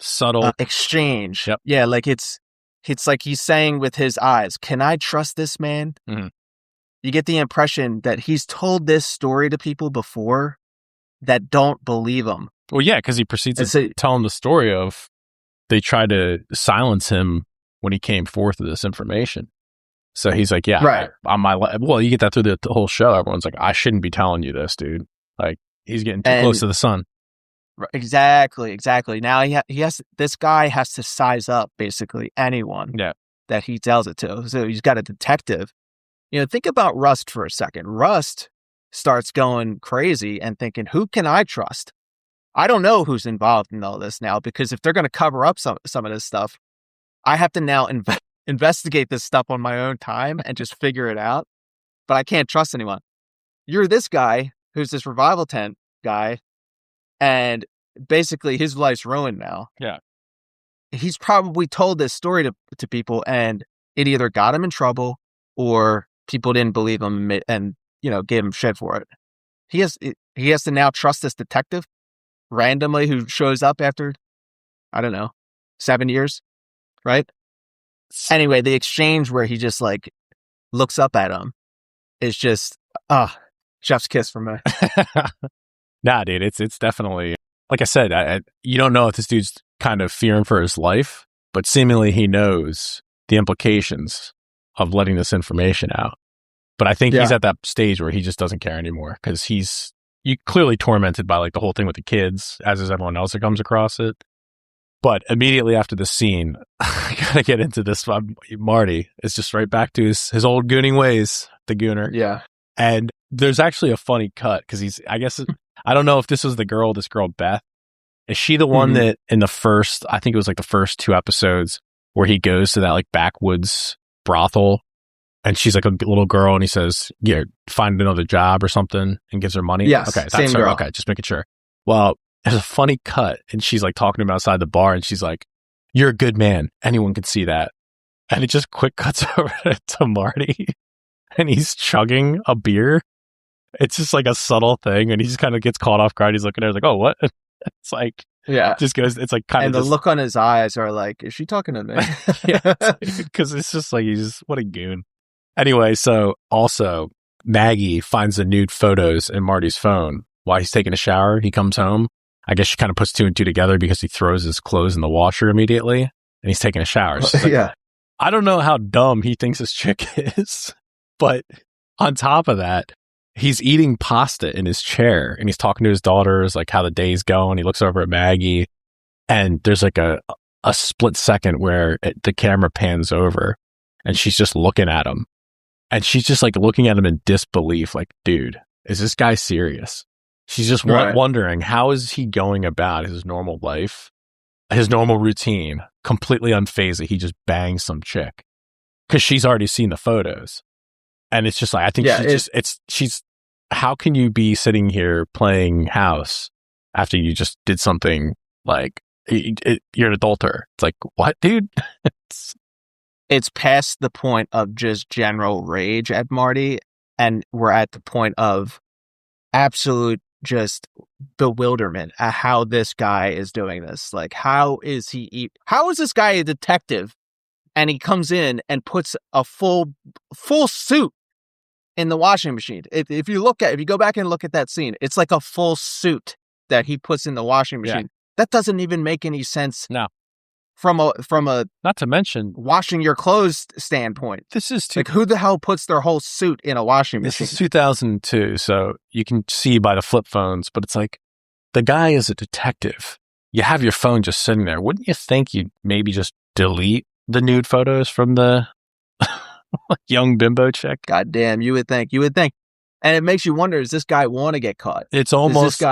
subtle exchange. Yep. Yeah, like it's like he's saying with his eyes, can I trust this man? You get the impression that he's told this story to people before that don't believe him. Well, yeah, because he proceeds to tell him the story of they tried to silence him when he came forth with this information. So he's like, yeah, right. Well, you get that through the whole show. Everyone's like, I shouldn't be telling you this, dude. Like, he's getting too close to the sun. Exactly. Now this guy has to size up basically anyone that he tells it to. So he's got a detective. Think about Rust for a second. Rust starts going crazy and thinking, who can I trust? I don't know who's involved in all this now, because if they're going to cover up some of this stuff, I have to now investigate this stuff on my own time and just figure it out. But I can't trust anyone. You're this guy who's this revival tent guy, and basically his life's ruined now. Yeah. He's probably told this story to people, and it either got him in trouble or people didn't believe him and gave him shit for it. He has to now trust this detective randomly who shows up after, I don't know, 7 years, right? Anyway, the exchange where he just like looks up at him is just chef's kiss for me. Nah, dude, it's definitely, like I said, you don't know if this dude's kind of fearing for his life, but seemingly he knows the implications of letting this information out. But I think he's at that stage where he just doesn't care anymore, because he's clearly tormented by like the whole thing with the kids, as is everyone else that comes across it. But immediately after the scene, I gotta get into this. Marty is just right back to his old gooning ways, the gooner. Yeah. And there's actually a funny cut, because I guess, I don't know if this was this girl, Beth. Is she the one that in the first, I think it was like the first 2 episodes, where he goes to that like backwoods brothel, and she's like a little girl, and he says, yeah, find another job or something, and gives her money? Yes, okay, same girl. Okay, just making sure. Well, there's a funny cut, and she's like talking to him outside the bar, and she's like, you're a good man. Anyone can see that. And it just quick cuts over to Marty, and he's chugging a beer. It's just like a subtle thing, and he just kind of gets caught off guard. He's looking at her like, oh, what? It's like, just goes, it's like kind of. And the look on his eyes are like, is she talking to me? Yeah, because it's just like, what a goon. Anyway, so also Maggie finds the nude photos in Marty's phone while he's taking a shower. He comes home. I guess she kind of puts two and two together because he throws his clothes in the washer immediately and he's taking a shower. So Yeah. I don't know how dumb he thinks his chick is, but on top of that, he's eating pasta in his chair and he's talking to his daughters, like how the day's going. He looks over at Maggie and there's like a split second where the camera pans over and she's just looking at him and she's just like looking at him in disbelief. Like, dude, is this guy serious? She's just wondering, how is he going about his normal life, his normal routine, completely unfazed that he just bangs some chick because she's already seen the photos. And it's just like, I think she's, how can you be sitting here playing house after you just did something like, you're an adulterer? It's like, what, dude? It's past the point of just general rage at Marty. And we're at the point of absolute just bewilderment at how this guy is doing this. Like, how is this guy a detective? And he comes in and puts a full suit in the washing machine. If you go back and look at that scene, it's like a full suit that he puts in the washing machine. Yeah. That doesn't even make any sense. No. From a not to mention washing your clothes standpoint. This is like, who the hell puts their whole suit in a washing machine? This is 2002, so you can see by the flip phones, but it's like, the guy is a detective. You have your phone just sitting there. Wouldn't you think you'd maybe just delete the nude photos from the young bimbo chick? God damn, you would think. And it makes you wonder, does this guy want to get caught? It almost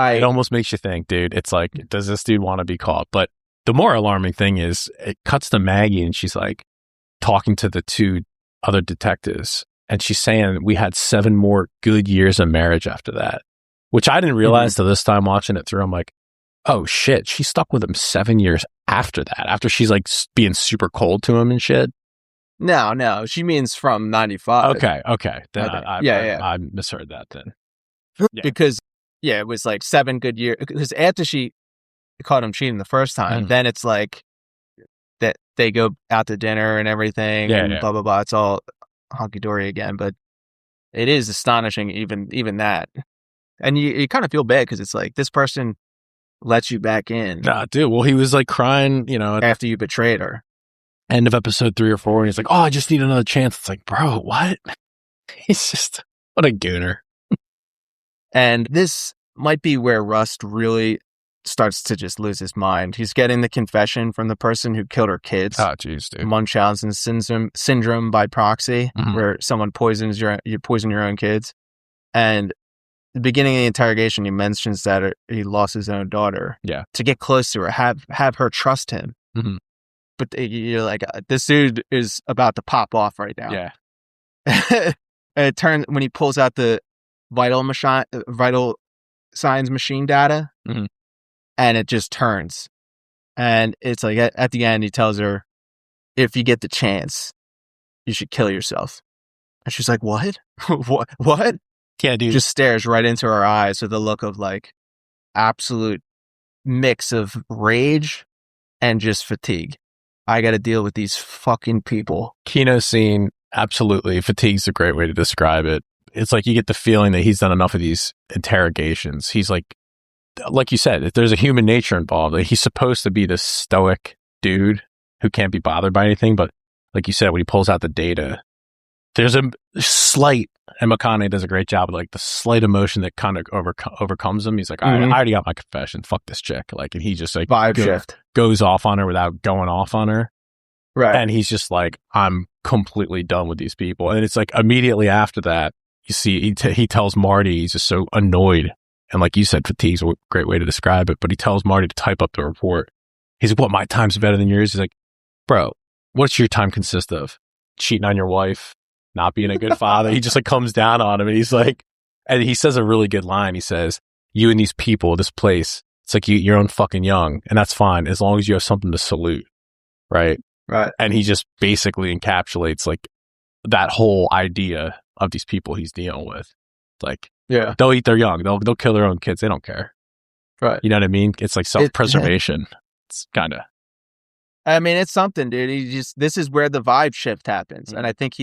makes you think, dude. It's like, does this dude want to be caught? But the more alarming thing is it cuts to Maggie and she's like talking to the two other detectives and she's saying we had 7 more good years of marriage after that, which I didn't realize till this time watching it through. I'm like, oh shit, she stuck with him 7 years after that, after she's like being super cold to him and shit. No, she means from 95. Okay. Then I misheard that then. Yeah. Because, it was like 7 good years. Because after she caught him cheating the first time, then it's like that they go out to dinner and everything and blah, blah, blah. It's all honky-dory again. But it is astonishing, even that. And you kind of feel bad because it's like this person lets you back in. Nah, dude. Well, he was like crying, after you betrayed her. End of episode 3 or 4, and he's like, "Oh, I just need another chance." It's like, bro, what? He's just what a gooner. And this might be where Rust really starts to just lose his mind. He's getting the confession from the person who killed her kids. Oh, jeez, dude. Munchausen syndrome by proxy, where someone poisons your own kids. And the beginning of the interrogation, he mentions that he lost his own daughter. Yeah. To get close to her, have her trust him. Mm-hmm. But you're like, this dude is about to pop off right now. Yeah. And it turns when he pulls out the vital signs machine data, and it just turns. And it's like at the end, he tells her, if you get the chance, you should kill yourself. And she's like, what? What? Yeah, dude. Just stares right into her eyes with a look of like absolute mix of rage and just fatigue. I got to deal with these fucking people. Kino scene, absolutely. Fatigue's a great way to describe it. It's like you get the feeling that he's done enough of these interrogations. He's like you said, if there's a human nature involved, like he's supposed to be this stoic dude who can't be bothered by anything. But like you said, when he pulls out the data, there's a slight, and McConaughey does a great job of like the slight emotion that kind of overcomes him. He's like, I already got my confession. Fuck this chick. Like, and he just like goes off on her without going off on her. Right. And he's just like, I'm completely done with these people. And it's like immediately after that, you see, he tells Marty, he's just so annoyed. And like you said, fatigue's a great way to describe it. But he tells Marty to type up the report. He's like, what, my time's better than yours? He's like, bro, what's your time consist of? Cheating on your wife? Not being a good father. He just like comes down on him and he's like, and he says a really good line. He says, you and these people, this place, it's like you're on fucking young, and that's fine as long as you have something to salute. Right. And he just basically encapsulates like that whole idea of these people he's dealing with. Like, they'll eat their young. They'll kill their own kids. They don't care. Right. You know what I mean? It's like self-preservation. It's kind of. I mean, it's something, dude. This is where the vibe shift happens. And I think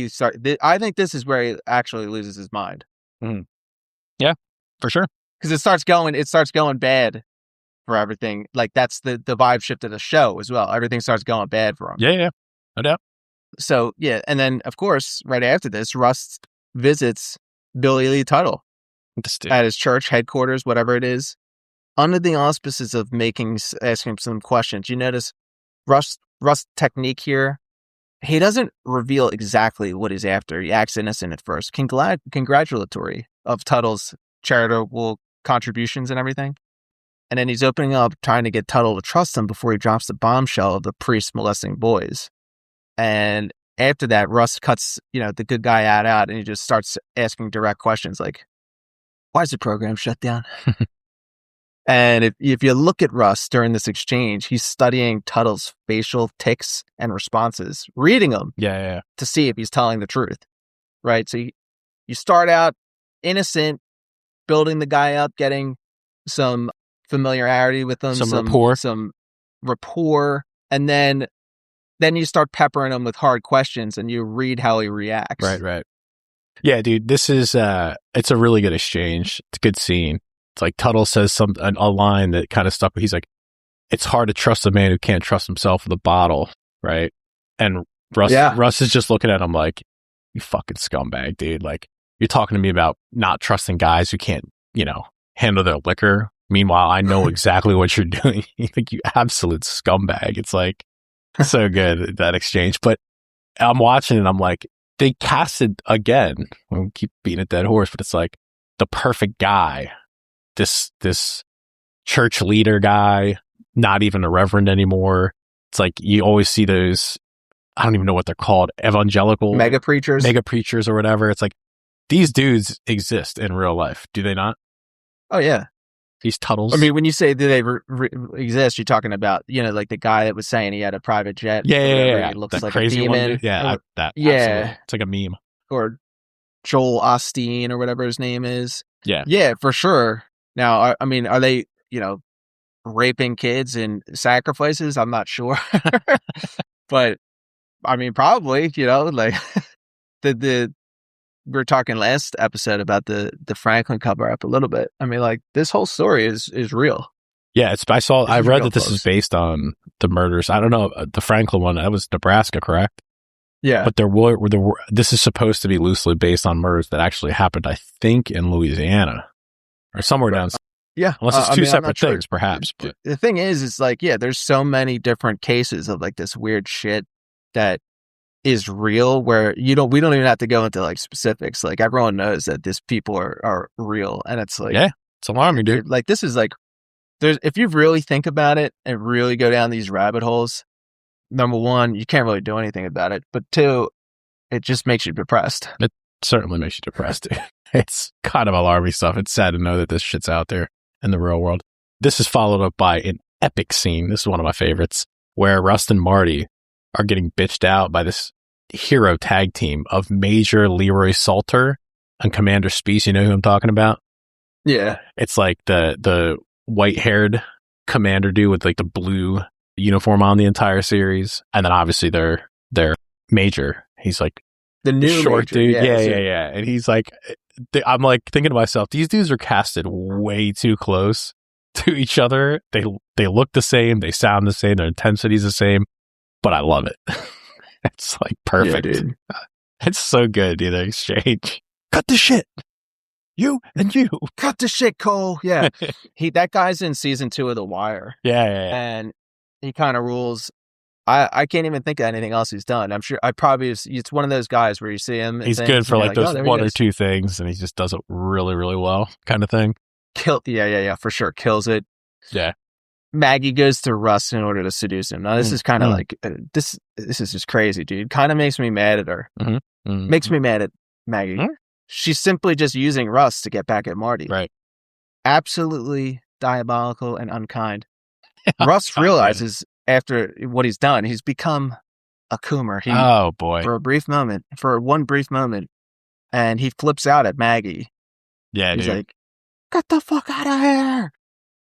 I think this is where he actually loses his mind. Yeah, for sure. Because it starts going bad for everything. Like that's the vibe shift of the show as well. Everything starts going bad for him. Yeah, no doubt. So yeah, and then of course, right after this, Rust visits Billy Lee Tuttle at his church headquarters, whatever it is, under the auspices of asking him some questions. You notice Rust's technique here. He doesn't reveal exactly what he's after. He acts innocent at first, congratulatory of Tuttle's charitable contributions and everything. And then he's opening up, trying to get Tuttle to trust him before he drops the bombshell of the priest molesting boys. And after that, Rust cuts, the good guy out, and he just starts asking direct questions like, why is the program shut down? And if you look at Rust during this exchange, he's studying Tuttle's facial tics and responses, reading them to see if he's telling the truth, right? So you start out innocent, building the guy up, getting some familiarity with him, some rapport, and then you start peppering him with hard questions, and you read how he reacts. Right. Yeah, dude, this is it's a really good exchange. It's a good scene. It's like Tuttle says a line that kind of stuck. He's like, "It's hard to trust a man who can't trust himself with a bottle," right? And Russ is just looking at him like, "You fucking scumbag, dude! Like, you're talking to me about not trusting guys who can't, handle their liquor. Meanwhile, I know exactly what you're doing. Like, you absolute scumbag." It's like so good, that exchange. But I'm watching it. I'm like, they casted again. We keep beating a dead horse, but it's like the perfect guy. This church leader guy, not even a reverend anymore. It's like you always see those, I don't even know what they're called, evangelical mega preachers or whatever. It's like these dudes exist in real life, do they not? Oh yeah, these Tuttles. I mean, when you say do they exist, you're talking about like the guy that was saying he had a private jet. Yeah. He looks that like crazy a demon. One, yeah, absolutely. It's like a meme. Or Joel Osteen or whatever his name is. Yeah, for sure. Now, I mean, are they, raping kids and sacrifices? I'm not sure. But, I mean, probably, like, we were talking last episode about the Franklin cover-up a little bit. I mean, like, this whole story is real. Yeah, I read that this is based on the murders. I don't know, the Franklin one, that was Nebraska, correct? Yeah. But this is supposed to be loosely based on murders that actually happened, I think, in Louisiana. Or somewhere down. Yeah. Unless it's two separate things, perhaps. But the thing is like, there's so many different cases of like this weird shit that is real where we don't even have to go into like specifics. Like everyone knows that these people are real. And it's like, it's alarming, dude. Like this is like, if you really think about it and really go down these rabbit holes, number one, you can't really do anything about it. But two, it just makes you depressed. It certainly makes you depressed, dude. It's kind of alarming stuff. It's sad to know that this shit's out there in the real world. This is followed up by an epic scene. This is one of my favorites, where Rustin and Marty are getting bitched out by this hero tag team of Major Leroy Salter and Commander Speece. You know who I'm talking about? Yeah. It's like the white-haired commander dude with like the blue uniform on the entire series. And then obviously their Major. He's like the new short Major. dude. Yeah. And he's like, I'm like thinking to myself, these dudes are casted way too close to each other. They look the same, they sound the same, their intensity's the same, but I love it. It's like perfect. Yeah, dude. It's so good, dude. The exchange. Cut the shit. You and you. Cut the shit, Cohle. Yeah. That guy's in season 2 of The Wire. Yeah. And he kind of rules. I can't even think of anything else he's done. I'm sure it's one of those guys where you see him. He's good for like those one or two things, and he just does it really, really well, kind of thing. Yeah, for sure. Kills it. Yeah. Maggie goes to Russ in order to seduce him. Now, this is kind of like, this is just crazy, dude. Kind of makes me mad at her. Makes me mad at Maggie. She's simply just using Russ to get back at Marty. Right. Absolutely diabolical and unkind. Russ realizes after what he's done, he's become a coomer. Oh, boy. For one brief moment, and he flips out at Maggie. Yeah, he's dude. like, get the fuck out of here.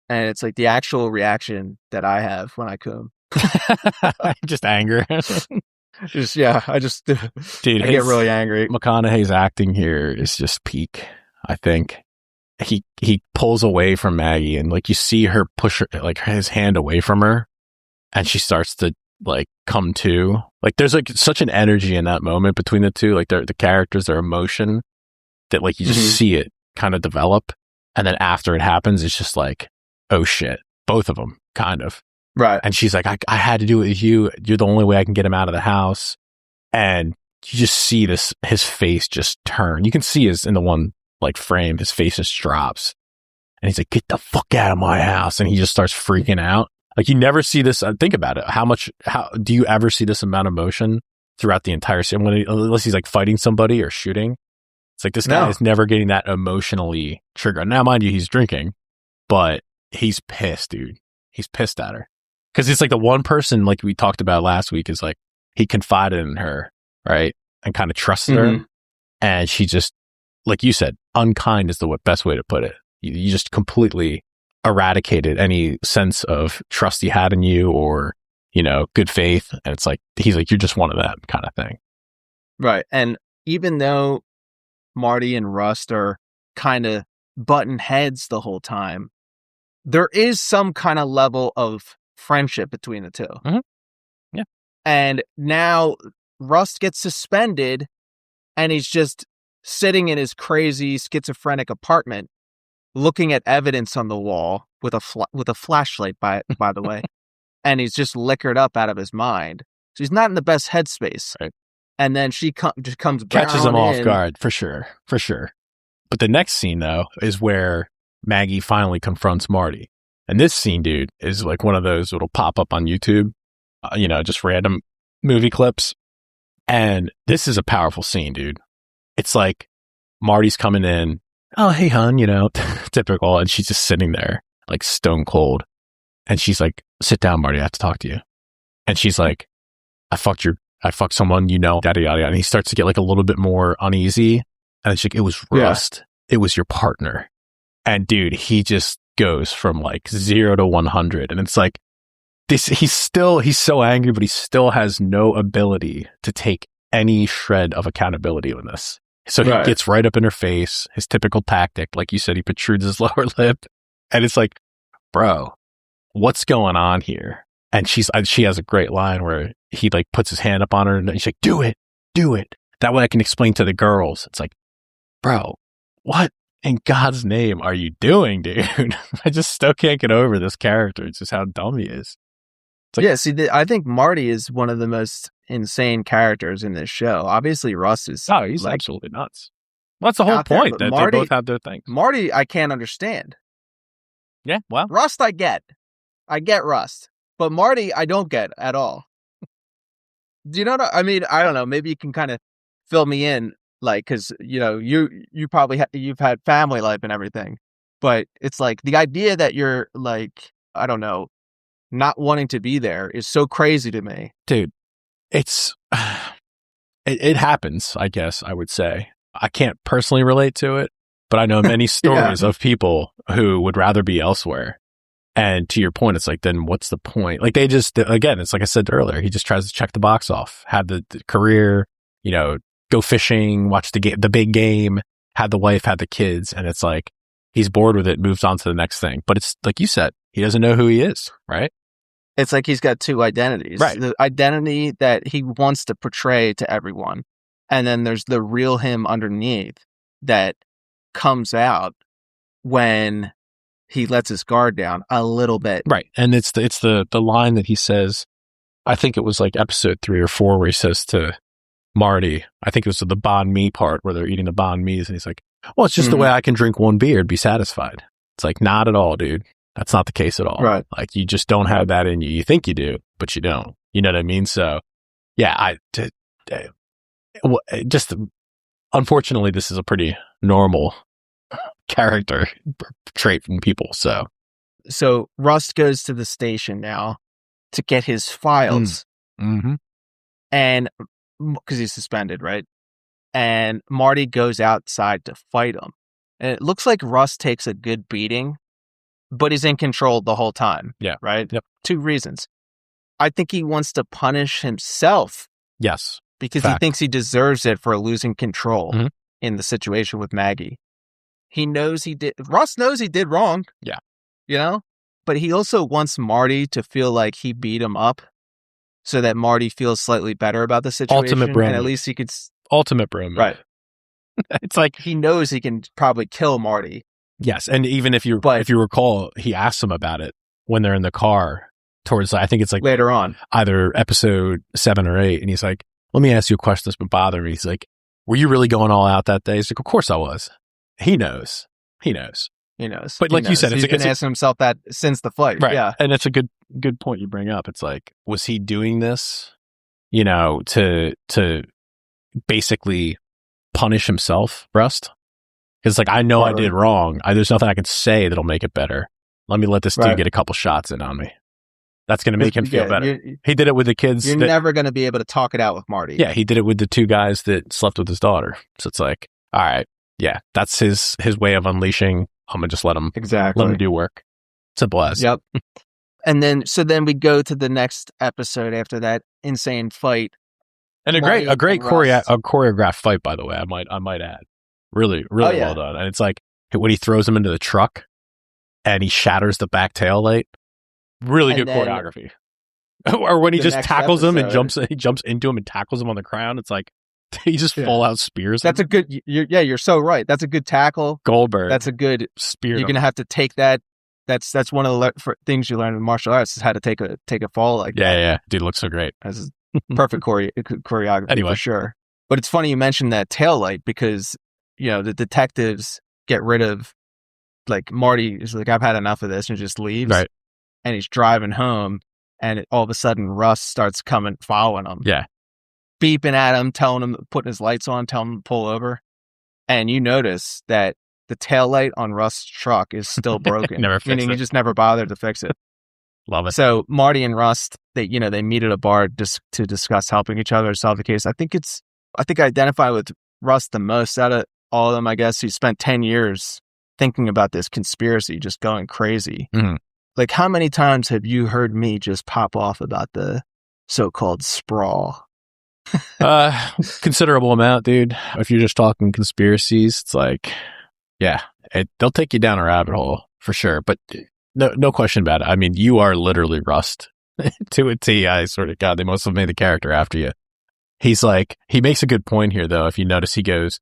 And it's like the actual reaction that I have when I coom. Just anger. I just Dude, I get really angry. McConaughey's acting here is just peak, I think. he pulls away from Maggie, and like you see her push her, like his hand away from her, and she starts to like come to. Like there's like such an energy in that moment between the two, like the characters, their emotion, that like you just see it kind of develop, and then after it happens, it's just like, oh shit, both of them kind of. Right. And she's like, I had to do it with you. You're the only way I can get him out of the house. And you just see his face just turn. You can see in the one like frame, his face just drops. And he's like, get the fuck out of my house. And he just starts freaking out. Like you never see this. Think about it. How do you ever see this amount of emotion throughout the entire scene? Unless he's like fighting somebody or shooting. It's like this guy is never getting that emotionally triggered. Now, mind you, he's drinking, but he's pissed, dude. He's pissed at her. Because it's like the one person, like we talked about last week, is like he confided in her, right? And kind of trusted her. And she just, like you said, unkind is the best way to put it. You just completely eradicated any sense of trust he had in you or, good faith. And it's like, he's like, you're just one of them kind of thing. Right. And even though Marty and Rust are kind of button heads the whole time, there is some kind of level of friendship between the two. Yeah. And now Rust gets suspended and he's just sitting in his crazy schizophrenic apartment looking at evidence on the wall with a flashlight by the way. And he's just liquored up out of his mind. So he's not in the best headspace. Right. And then she just comes catches him off guard for sure. But the next scene though is where Maggie finally confronts Marty. And this scene, dude, is like one of those that'll pop up on YouTube, just random movie clips. And this is a powerful scene, dude. It's like Marty's coming in. Oh, hey, hon, typical. And she's just sitting there like stone cold. And she's like, sit down, Marty. I have to talk to you. And she's like, I fucked someone, yada, yada, yada. And he starts to get like a little bit more uneasy. And she's like, it was Rust. Yeah. It was your partner. And dude, he just goes from like 0 to 100. And it's like, he's so angry, but he still has no ability to take any shred of accountability on this. So he gets right up in her face, his typical tactic. Like you said, he protrudes his lower lip. And it's like, bro, what's going on here? And she has a great line where he like puts his hand up on her and she's like, do it. That way I can explain to the girls. It's like, bro, what in God's name are you doing, dude? I just still can't get over this character. It's just how dumb he is. Like, yeah, see, I think Marty is one of the most insane characters in this show. Obviously, Russ is... Oh, he's like, absolutely nuts. Well, that's the whole point, that Marty, they both have their things. Marty, I can't understand. Yeah, well... Rust, I get. I get Rust. But Marty, I don't get at all. Do you know what I mean? I don't know. Maybe you can kind of fill me in, like, because, you probably you've had family life and everything. But it's like the idea that you're, like, I don't know, not wanting to be there is so crazy to me. Dude, it happens, I guess I would say. I can't personally relate to it, but I know many stories of people who would rather be elsewhere. And to your point, it's like, then what's the point? Like they just, again, it's like I said earlier, he just tries to check the box off, have the career, go fishing, watch the big game, had the wife, had the kids. And it's like, he's bored with it, moves on to the next thing. But it's like you said, he doesn't know who he is, right? It's like he's got two identities. Right. The identity that he wants to portray to everyone. And then there's the real him underneath that comes out when he lets his guard down a little bit. Right. And it's the line that he says, I think it was like episode 3 or 4 where he says to Marty, I think it was the banh mi part where they're eating the banh mi's. And he's like, well, it's just the way I can drink one beer and be satisfied. It's like, not at all, dude. That's not the case at all. Right. Like you just don't have that in you. You think you do, but you don't. You know what I mean? So yeah, unfortunately, this is a pretty normal character trait from people. So Rust goes to the station now to get his files. Mm-hmm. And because he's suspended, right? And Marty goes outside to fight him. And it looks like Rust takes a good beating, but he's in control the whole time. Yeah. Right? Yep. 2 reasons. I think he wants to punish himself. Yes. Because he thinks he deserves it for losing control in the situation with Maggie. he knows he did. Russ knows he did wrong. Yeah. You know? But he also wants Marty to feel like he beat him up so that Marty feels slightly better about the situation. Ultimate bro. And at least he could. Ultimate bro. Right. It's like he knows he can probably kill Marty. Yes. And even if you recall, he asks him about it when they're in the car towards, I think it's like later on, either episode 7 or 8. And he's like, let me ask you a question that's been bothering me. He's like, were you really going all out that day? He's like, of course I was. He knows. But like you said, he's been asking himself that since the fight. Right. Yeah. And it's a good point you bring up. It's like, was he doing this, to basically punish himself, Rust? Because like, I know I did wrong. There's nothing I can say that'll make it better. Let me let this dude get a couple shots in on me. That's going to make him feel better. He did it with the kids. You're never going to be able to talk it out with Marty. Yeah, he did it with the 2 guys that slept with his daughter. So it's like, all right, yeah, that's his way of unleashing. I'm going to just let him do work. Simple as. Yep. And then we go to the next episode after that insane fight. And a great choreographed fight, by the way, I might add. Really well done. And it's like when he throws him into the truck and he shatters the back tail light. Really good choreography. Or when he just tackles him and jumps into him and tackles him on the ground. It's like he just full out spears him. That's a good. You're so right. That's a good tackle. Goldberg. That's a good spear. You're gonna have to take that. That's one of the things you learn in martial arts is how to take a fall like that. Yeah. Dude, looks so great. That's perfect choreography anyway. For sure. But it's funny you mentioned that tail light because the detectives get rid of, like, Marty is like, I've had enough of this, and just leaves. Right. And he's driving home, and all of a sudden Russ starts following him. Yeah. Beeping at him, telling him, putting his lights on, telling him to pull over. And you notice that the tail light on Russ's truck is still broken. Meaning he just never bothered to fix it. Love it. So Marty and Rust, they meet at a bar to discuss helping each other solve the case. I think I identify with Rust the most out of all of them. I guess he spent 10 years thinking about this conspiracy, just going crazy. Mm-hmm. Like, how many times have you heard me just pop off about the so-called sprawl? Considerable amount, dude. If you're just talking conspiracies, it's like, yeah, they'll take you down a rabbit hole for sure. But no question about it. I mean, you are literally Rust to a T. I sort of, God, they must have made the character after you. He's like, he makes a good point here, though. If you notice, he goes,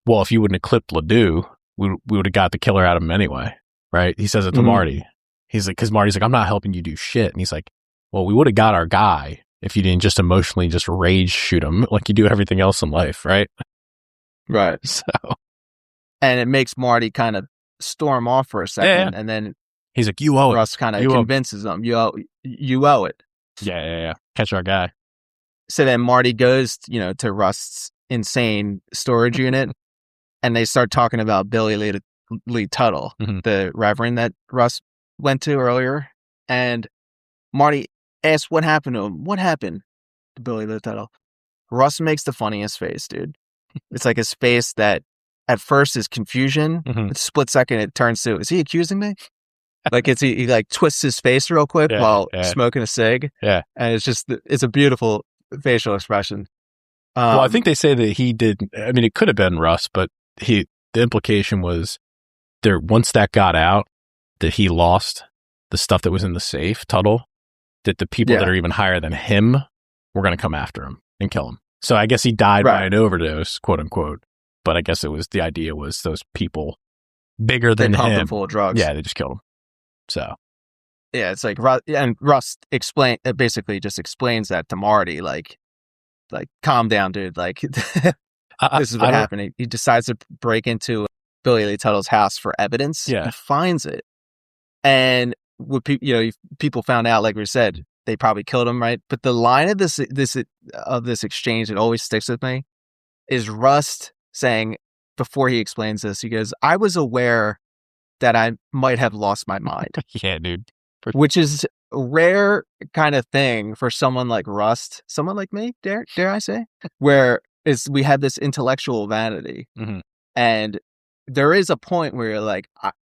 well, if you wouldn't have clipped Ledoux, we would have got the killer out of him anyway, right? He says it to Marty. He's like, because Marty's like, I'm not helping you do shit. And he's like, well, we would have got our guy if you didn't just emotionally just rage shoot him like you do everything else in life, right? Right. So, and it makes Marty kind of storm off for a second, yeah. And then he's like, you owe it. Russ kind of convinces him, you owe it. Yeah. Catch our guy. So then Marty goes, to Rust's insane storage unit, and they start talking about Billy Lee Tuttle, the reverend that Russ went to earlier. And Marty asks what happened to him. What happened to Billy Lee Tuttle? Russ makes the funniest face, dude. It's like his face that at first is confusion. A split second it turns to, is he accusing me? Like he like twists his face real quick while smoking a cig. Yeah. And it's a beautiful facial expression. Well, I think they say that he did. I mean, it could have been Russ, but the implication was there, once that got out, that he lost the stuff that was in the safe, Tuttle, that the people that are even higher than him were going to come after him and kill him. So I guess he died by an overdose, quote unquote. But I guess the idea was those people bigger than him, full of drugs. Yeah, they just killed him. So yeah, it's like, and Russ basically just explains that to Marty, like calm down, dude. Like this is what happened. He decides to break into Billy Lee Tuttle's house for evidence. Yeah, he finds it, and what people found out, like we said, they probably killed him, right? But the line of this exchange that always sticks with me is Rust saying, before he explains this, he goes, "I was aware that I might have lost my mind." Yeah, dude. Which is a rare kind of thing for someone like Rust, someone like me, dare I say, where we have this intellectual vanity. And there is a point where you're like,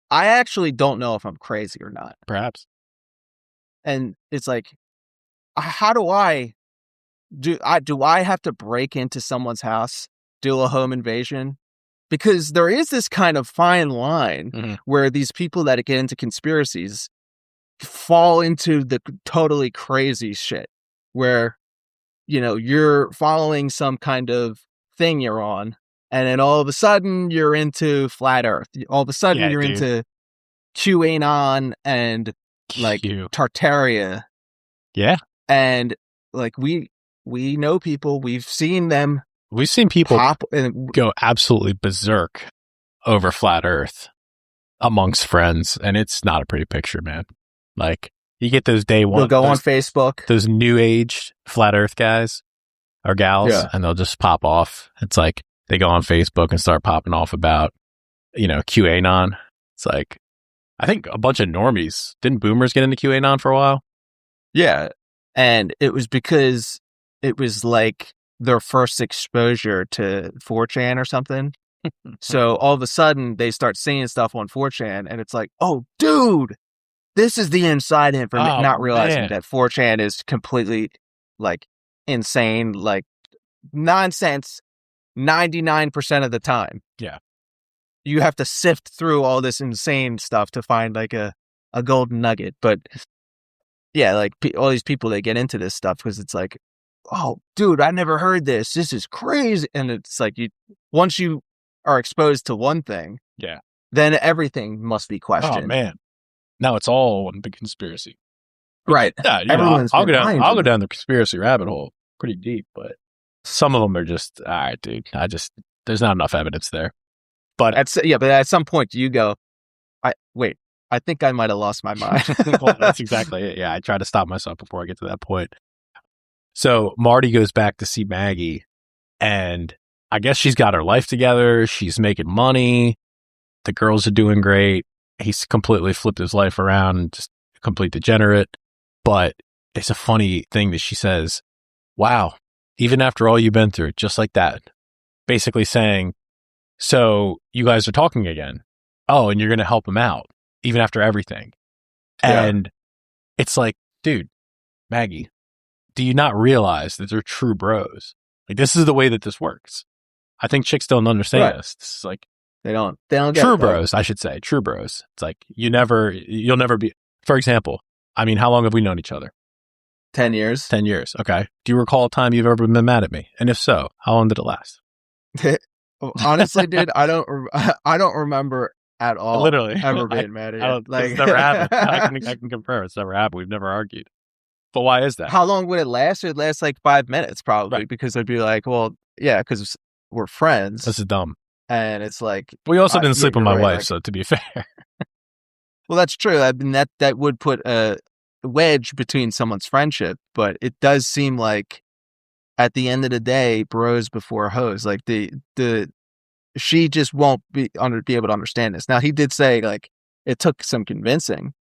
I actually don't know if I'm crazy or not. Perhaps. And it's like, how do I have to break into someone's house, do a home invasion, because there is this kind of fine line where these people that get into conspiracies fall into the totally crazy shit where, you know, you're following some kind of thing you're on, and then all of a sudden you're into flat earth. All of a sudden you're into QAnon and like Tartaria. Yeah. And like we know people, we've seen them. We've seen people go absolutely berserk over flat earth amongst friends, and it's not a pretty picture, man. Like, you get those day one. They'll go on Facebook. Those new age flat earth guys or gals, and they'll just pop off. It's like they go on Facebook and start popping off about, you know, QAnon. It's like, I think a bunch of normies. Didn't boomers get into QAnon for a while? Yeah. And it was because it was like their first exposure to 4chan or something. So all of a sudden they start seeing stuff on 4chan and it's like, oh, dude, this is the inside information. Not realizing that 4chan is completely like insane, like nonsense 99% of the time. Yeah. You have to sift through all this insane stuff to find like a golden nugget. But yeah, like all these people, they get into this stuff because it's like, oh, dude, I never heard this. This is crazy. And it's like, once you are exposed to one thing, then everything must be questioned. Oh, man. Now it's all one big conspiracy. Right. Yeah, I'll go down the conspiracy rabbit hole pretty deep, but some of them are just, all right, dude, there's not enough evidence there. But but at some point you go, I think I might have lost my mind. Well, that's exactly it. Yeah, I try to stop myself before I get to that point. So Marty goes back to see Maggie, and I guess she's got her life together. She's making money. The girls are doing great. He's completely flipped his life around and just a complete degenerate. But it's a funny thing that she says, wow, even after all you've been through, just like that. Basically saying, so you guys are talking again. Oh, and you're going to help him out, even after everything. Yeah. And it's like, dude, Maggie, do you not realize that they're true bros? Like, this is the way that this works. I think chicks don't understand this. This is like, they don't get true it, bros, I should say. True bros. It's like, you'll never be, for example, I mean, how long have we known each other? 10 years. 10 years. Okay. Do you recall a time you've ever been mad at me? And if so, how long did it last? Honestly, dude, I don't remember at all. Literally. Ever being mad at you. Like, it's never happened. I can confirm it's never happened. We've never argued. But why is that? How long would it last? It'd last like 5 minutes probably, because I'd be like, well, yeah, because we're friends. This is dumb. And it's like, we also didn't sleep with my wife, like, so to be fair. Well, that's true. I mean, that would put a wedge between someone's friendship, but it does seem like at the end of the day, bros before hoes. Like she just won't be able to understand this. Now, he did say like it took some convincing,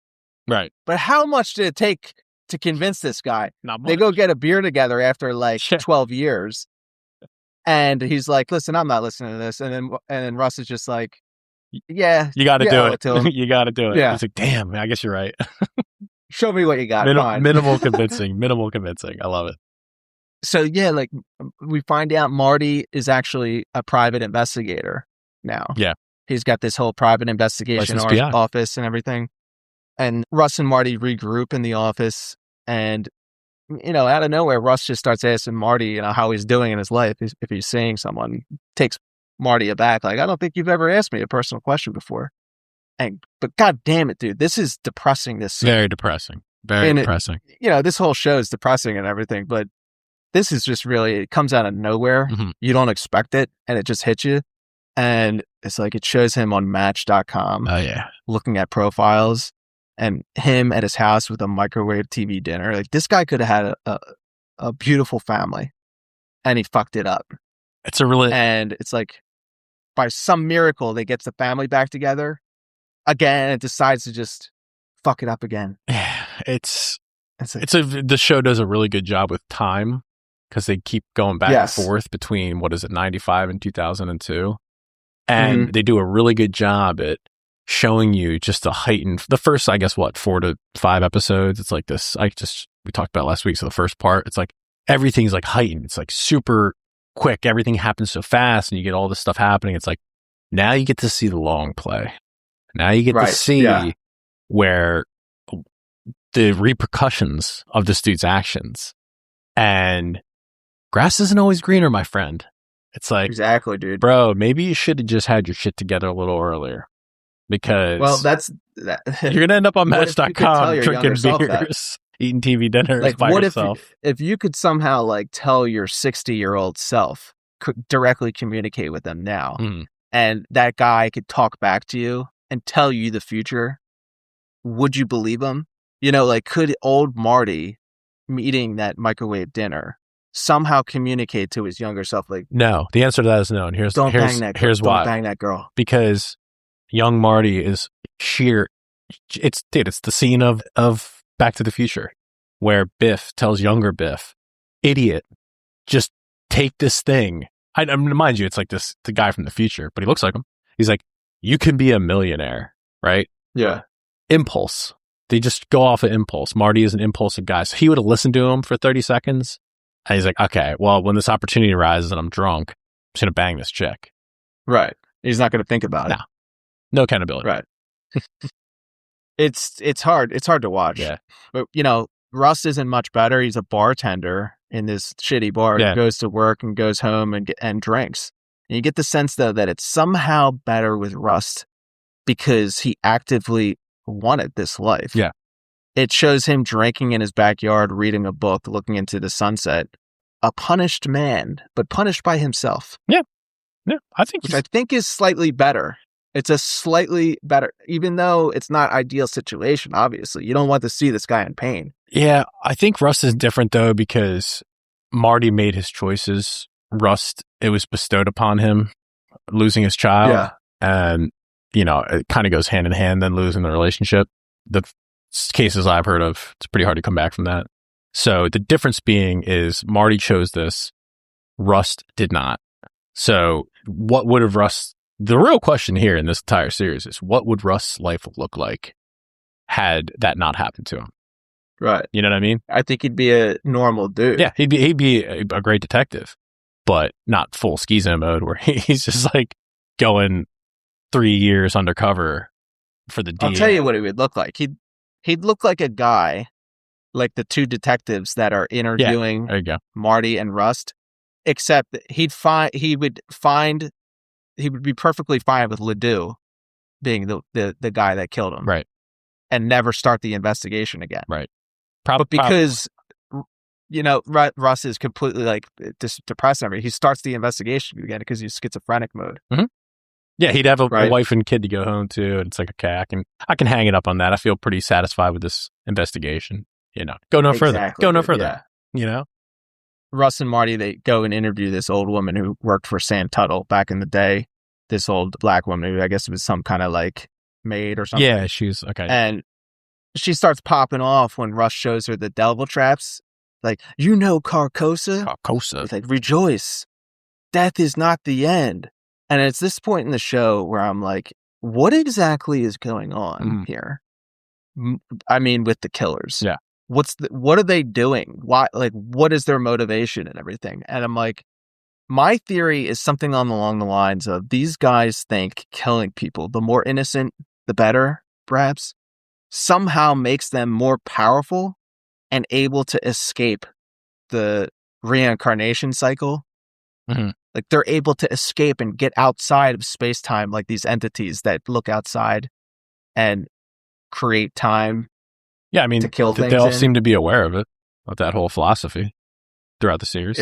right? But how much did it take to convince this guy? Not much. They go get a beer together after like 12 years. And he's like, listen, I'm not listening to this. And then Russ is just like, yeah. You got to do it. You got to do it. Yeah. He's like, damn, I guess you're right. Show me what you got. Minimal convincing. I love it. So, yeah, like we find out Marty is actually a private investigator now. Yeah. He's got this whole private investigation office and everything. And Russ and Marty regroup in the office, and you know, out of nowhere, Russ just starts asking Marty, you know, how he's doing in his life. If he's seeing someone, takes Marty aback. Like, I don't think you've ever asked me a personal question before. But God damn it, dude, this is depressing. This scene. Very depressing. Very depressing. You know, this whole show is depressing and everything, but this is just really, it comes out of nowhere. Mm-hmm. You don't expect it, and it just hits you. And it's like, it shows him on Match.com. Oh, yeah. Looking at profiles. And him at his house with a microwave TV dinner. Like, this guy could have had a beautiful family, and he fucked it up. And it's like, by some miracle, they get the family back together again, and decides to just fuck it up again. Yeah, the show does a really good job with time, because they keep going back and forth between 95 and 2002, and they do a really good job at showing you just the first, I guess, 4 to 5 episodes. It's like this, we talked about last week. So the first part, it's like everything's like heightened. It's like super quick. Everything happens so fast, and you get all this stuff happening. It's like Now you get to see the long play. Now you get to see where the repercussions of this dude's actions. And grass isn't always greener, my friend. It's like, exactly, dude. Bro, maybe you should have just had your shit together a little earlier. Because you're going to end up on Match.com drinking beers, eating TV dinners like, by what yourself. If you could somehow like tell your 60-year-old self, could directly communicate with them now, and that guy could talk back to you and tell you the future, would you believe him? You know, like, could old Marty eating that microwave dinner somehow communicate to his younger self? Like, no, the answer to that is no. And here's why. Don't bang that girl. Because young Marty is sheer. It's the scene of Back to the Future where Biff tells younger Biff, idiot, just take this thing. I mind you, it's like the guy from the future, but he looks like him. He's like, you can be a millionaire, right? Yeah. Impulse. They just go off of impulse. Marty is an impulsive guy. So he would have listened to him for 30 seconds. And he's like, okay, well, when this opportunity arises and I'm drunk, I'm just going to bang this chick. Right. He's not going to think about it. No accountability. Right. It's hard. It's hard to watch. Yeah. But, you know, Russ isn't much better. He's a bartender in this shitty bar. Yeah. He goes to work and goes home and drinks. And you get the sense, though, that it's somehow better with Rust because he actively wanted this life. Yeah. It shows him drinking in his backyard, reading a book, looking into the sunset. A punished man, but punished by himself. Yeah. Yeah. Which I think is slightly better. It's a slightly better, even though it's not ideal situation, obviously. You don't want to see this guy in pain. Yeah. I think Rust is different, though, because Marty made his choices. Rust, it was bestowed upon him, losing his child. Yeah. And, you know, it kind of goes hand in hand, then losing the relationship. The cases I've heard of, it's pretty hard to come back from that. So the difference being is Marty chose this, Rust did not. So what would have Rust, the real question here in this entire series is, what would Rust's life look like had that not happened to him? Right. You know what I mean? I think he'd be a normal dude. Yeah, he'd be a great detective, but not full schizo mode where he's just like going 3 years undercover for the DA. I'll tell you what he would look like. He'd look like a guy, like the two detectives that are interviewing there you go. Marty and Rust, except he would be perfectly fine with Ledoux being the guy that killed him. Right. And never start the investigation again. Right. But because, you know, Russ is completely like depressed and everything, he starts the investigation again because he's schizophrenic mode. Mm-hmm. Yeah, he'd have a wife and kid to go home to, and it's like, okay, I can hang it up on that. I feel pretty satisfied with this investigation. You know, go no further. Go no further. Yeah. You know, Russ and Marty, they go and interview this old woman who worked for Sam Tuttle back in the day. This old black woman who I guess was some kind of like maid or something. Yeah, she's okay. And she starts popping off when Russ shows her the devil traps. Like, you know, Carcosa. Carcosa. Like, rejoice. Death is not the end. And it's this point in the show where I'm like, what exactly is going on here? I mean, with the killers. Yeah. What are they doing? Why? Like, what is their motivation and everything? And I'm like, my theory is something along the lines of these guys think killing people, the more innocent, the better, perhaps, somehow makes them more powerful and able to escape the reincarnation cycle. Mm-hmm. Like, they're able to escape and get outside of space-time, like these entities that look outside and create time. Yeah, I mean, to kill things they all seem to be aware of it, of that whole philosophy throughout the series.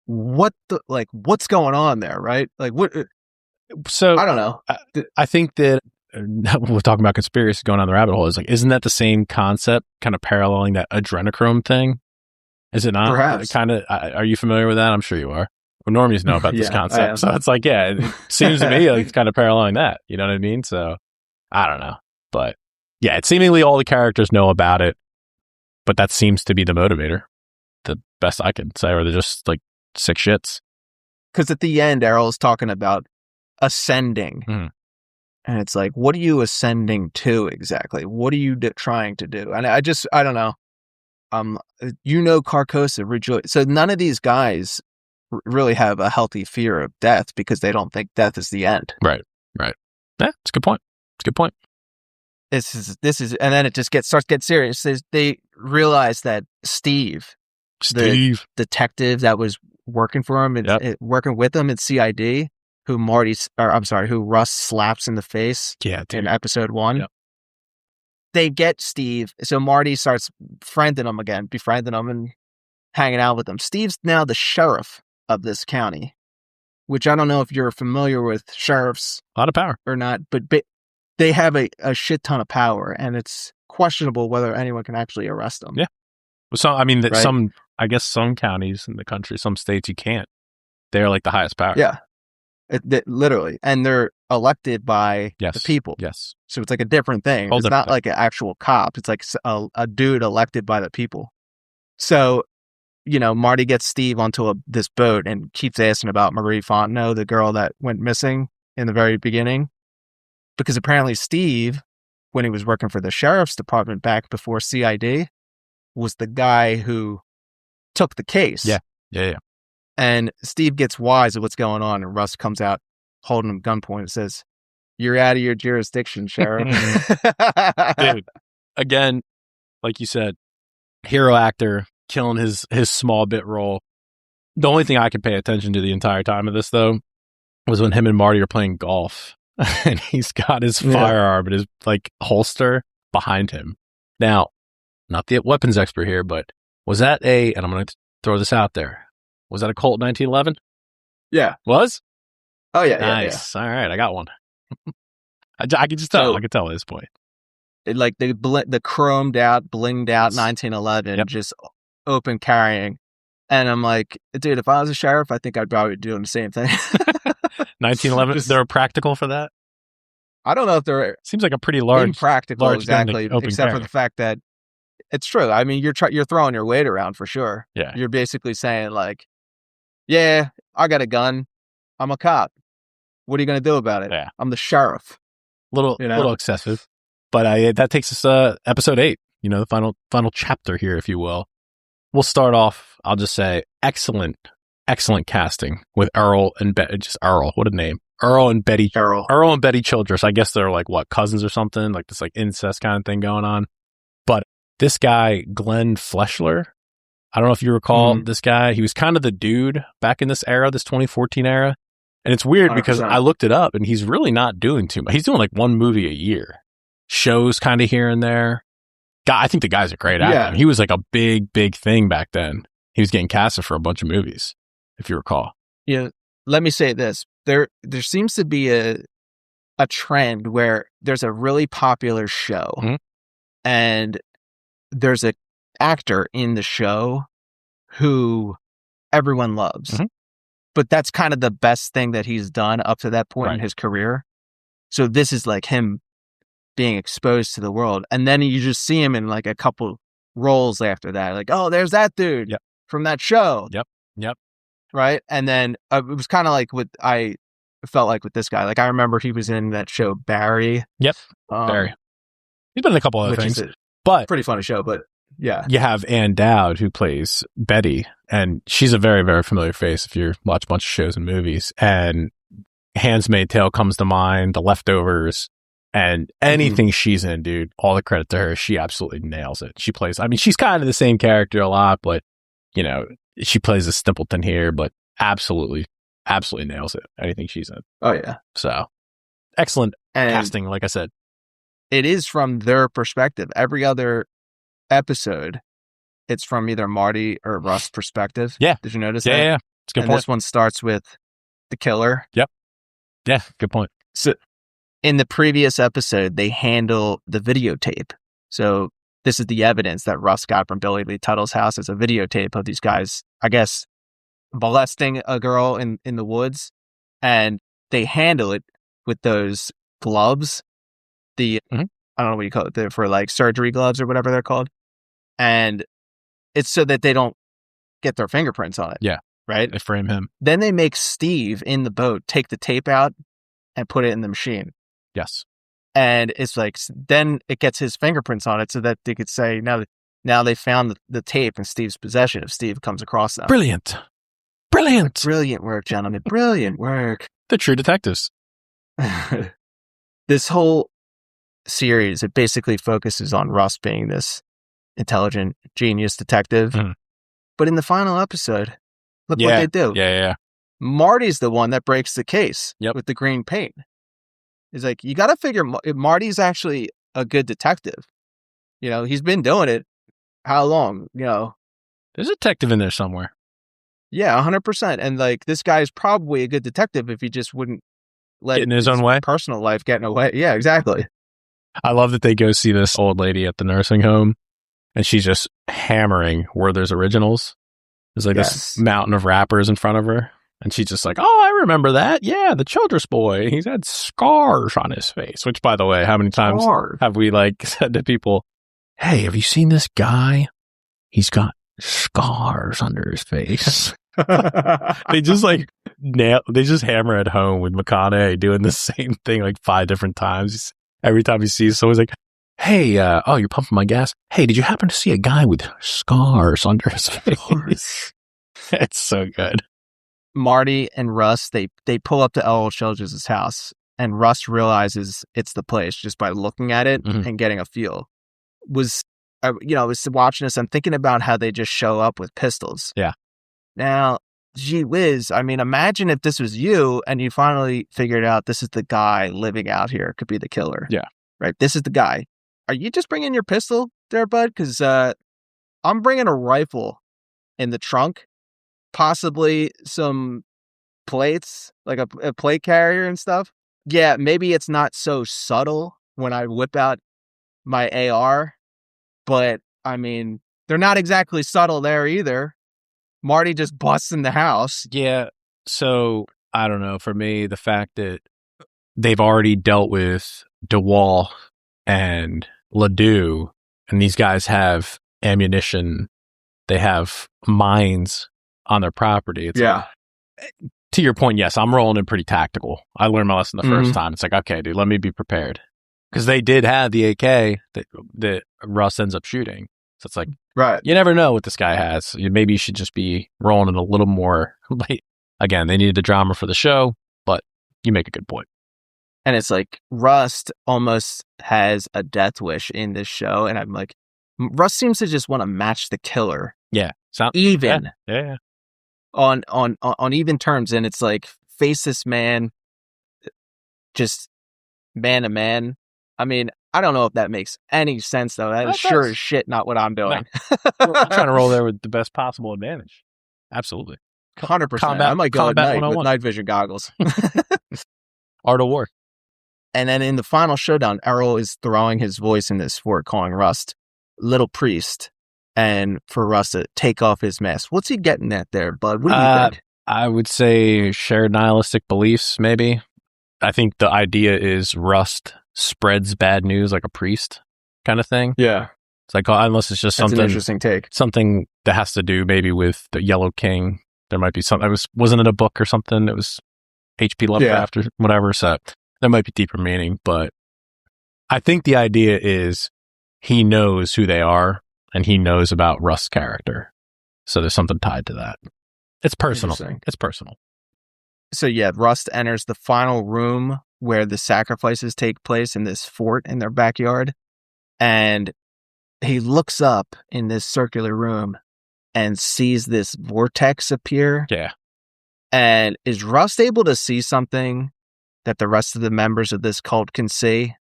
What's going on there, right? Like, what? So I don't know. I think that we're talking about conspiracy going on the rabbit hole. Is like, isn't that the same concept, kind of paralleling that adrenochrome thing? Is it not? Perhaps. Kind of. Are you familiar with that? I'm sure you are. Well, normies know about this concept, so it's like, yeah, it seems to me like it's kind of paralleling that. You know what I mean? So I don't know, but yeah, it's seemingly all the characters know about it, but that seems to be the motivator. The best I can say, or they're just like sick shits. Because at the end, Errol's talking about ascending, and it's like, what are you ascending to exactly? What are you trying to do? And I don't know. You know, Carcosa, rejoice. So none of these guys really have a healthy fear of death because they don't think death is the end. Right. Yeah, it's a good point. This is, and then it just starts to get serious. They realize that Steve, the detective that was working for him, working with him in CID, who Russ slaps in the face in episode 1. Yep. They get Steve, so Marty starts befriending him and hanging out with him. Steve's now the sheriff of this county, which I don't know if you're familiar with sheriffs. A lot of power. Or not, but they have a shit ton of power, and it's questionable whether anyone can actually arrest them. Yeah. So, I mean, some counties in the country, some states you can't. They're like the highest power. Yeah. Literally. And they're elected by the people. Yes. So it's like a different thing. It's not like an actual cop. It's like a dude elected by the people. So, Marty gets Steve onto this boat and keeps asking about Marie Fontenot, the girl that went missing in the very beginning. Because apparently Steve, when he was working for the sheriff's department back before CID, was the guy who took the case. Yeah. And Steve gets wise of what's going on, and Russ comes out holding him gunpoint and says, "You're out of your jurisdiction, Sheriff." Dude, again, like you said, hero actor, killing his small bit role. The only thing I could pay attention to the entire time of this, though, was when him and Marty are playing golf, and he's got his firearm in his holster behind him. Now, not the weapons expert here, but was that and I'm going to throw this out there, was that a Colt 1911? Yeah. Was? Oh, yeah. Nice. Yeah. All right, I got one. I can just tell. I can tell at this point. The chromed out, blinged out 1911, just open carrying. And I'm like, dude, if I was a sheriff, I think I'd probably be doing the same thing. 1911, they're practical for that? I don't know if they're... Seems like a pretty large... Impractical, exactly, except for the fact that it's true. I mean, you're throwing your weight around for sure. Yeah. You're basically saying yeah, I got a gun. I'm a cop. What are you going to do about it? Yeah. I'm the sheriff. Little excessive. But that takes us episode 8, the final chapter here, if you will. We'll start off, I'll just say, excellent casting with Earl and Betty. Just Earl, what a name. Earl and Betty Childress. I guess they're cousins or something, this incest kind of thing going on. But this guy, Glenn Fleshler, I don't know if you recall this guy. He was kind of the dude back in this era, this 2014 era. And it's weird 100%. Because I looked it up and he's really not doing too much. He's doing one movie a year. Shows kind of here and there. I think the guy's a great actor. Yeah. He was a big thing back then. He was getting casted for a bunch of movies, if you recall. Yeah. Let me say this. There seems to be a trend where there's a really popular show and there's a actor in the show who everyone loves. But that's kind of the best thing that he's done up to that point in his career. So this is him being exposed to the world. And then you just see him in a couple roles after that. Oh, there's that dude from that show. Yep. Right? And then it was kind of what I felt with this guy. I remember he was in that show Barry. Yep. Barry. He's been in a couple other things. But pretty funny show, but yeah. You have Ann Dowd, who plays Betty, and she's a very, very familiar face if you watch a bunch of shows and movies. And Handmaid's Tale comes to mind, The Leftovers, and anything she's in, dude, all the credit to her. She absolutely nails it. She plays, she's kind of the same character a lot, but, she plays a simpleton here, but absolutely nails it. Anything she's in. Oh, yeah. So, excellent casting, like I said. It is from their perspective. Every other episode, it's from either Marty or Russ' perspective. Yeah. Did you notice that? Yeah. It's a good point. This one starts with the killer. Yep. Yeah, good point. So in the previous episode, they handle the videotape. So this is the evidence that Russ got from Billy Lee Tuttle's house. It's a videotape of these guys, I guess, molesting a girl in the woods. And they handle it with those gloves. I don't know what you call it. They're for surgery gloves or whatever they're called. And it's so that they don't get their fingerprints on it. Yeah. Right? They frame him. Then they make Steve in the boat take the tape out and put it in the machine. Yes. And it's then it gets his fingerprints on it so that they could say, now they found the tape in Steve's possession if Steve comes across them. Brilliant. Brilliant. Brilliant work, gentlemen. Brilliant work. The True Detectives. This whole series, it basically focuses on Russ being this intelligent, genius detective. Mhm. But in the final episode, look what they do. Yeah. Marty's the one that breaks the case Yep. with the green paint. He's like, you got to figure Marty's actually a good detective. You know, he's been doing it. How long? You know, There's a detective in there somewhere. yeah, 100%. And like, this guy is probably a good detective if he just wouldn't let Get in his own way. personal life get in the way. Yeah, exactly. I love that they go see this old lady at the nursing home, and she's just hammering Werther's Originals. There's like this mountain of wrappers in front of her, and she's just like, "Oh, I remember that. Yeah, the Childress boy. He's had scars on his face." Which, by the way, how many times have we like said to people, "Hey, have you seen this guy? He's got scars under his face." They just like they just hammer it home with McConaughey doing the same thing like 5 different times. Every time he sees someone, he's like, "Hey, oh, you're pumping my gas. Hey, did you happen to see a guy with scars under his face?" It's so good. Marty and Russ, they pull up to L.L. Childress' house, and Russ realizes it's the place just by looking at it and getting a feel. Was watching this, I'm thinking about how they just show up with pistols. Yeah. Now, gee whiz, I mean, imagine if this was you and you finally figured out this is the guy living out here, could be the killer. Yeah. Right? This is the guy. Are you just bringing your pistol there, bud? Because I'm bringing a rifle in the trunk, possibly some plates, like a plate carrier and stuff. Yeah, maybe it's not so subtle when I whip out my AR, but I mean, they're not exactly subtle there either. Marty just busts in the house. Yeah. So I don't know. For me, the fact that they've already dealt with DeWall and Ledoux, and these guys have ammunition, they have mines on their property. It's like, to your point, yes, I'm rolling in pretty tactical. I learned my lesson the first time. It's like, okay, dude, let me be prepared. Because they did have the AK that Russ ends up shooting. So it's like, right, you never know what this guy has. Maybe you should just be rolling it a little more late. Again, they needed the drama for the show, but you make a good point. And it's like, Rust almost has a death wish in this show. And I'm like, Rust seems to just want to match the killer. Yeah. Even. Yeah. On even terms. And it's like, face this man, just man to man. I mean, I don't know if that makes any sense, though. That is sure as shit not what I'm doing. No. I'm trying to roll there with the best possible advantage. Absolutely. 100%. I might go at night with night vision goggles. Art of War. And then in the final showdown, Errol is throwing his voice in this fort, calling Rust Little Priest, and for Rust to take off his mask. What's he getting at there, bud? What do you think? I would say shared nihilistic beliefs, maybe. I think the idea is Rust spreads bad news like a priest kind of thing. Yeah. It's like, unless it's just something. That's an interesting take. Something that has to do maybe with the Yellow King. There might be something. Wasn't it a book or something? It was H.P. Lovecraft or whatever. So there might be deeper meaning, but I think the idea is he knows who they are and he knows about Rust's character. So there's something tied to that. It's personal. It's personal. So yeah, Rust enters the final room where the sacrifices take place in this fort in their backyard. And he looks up in this circular room and sees this vortex appear. Yeah. And is Rust able to see something that the rest of the members of this cult can see?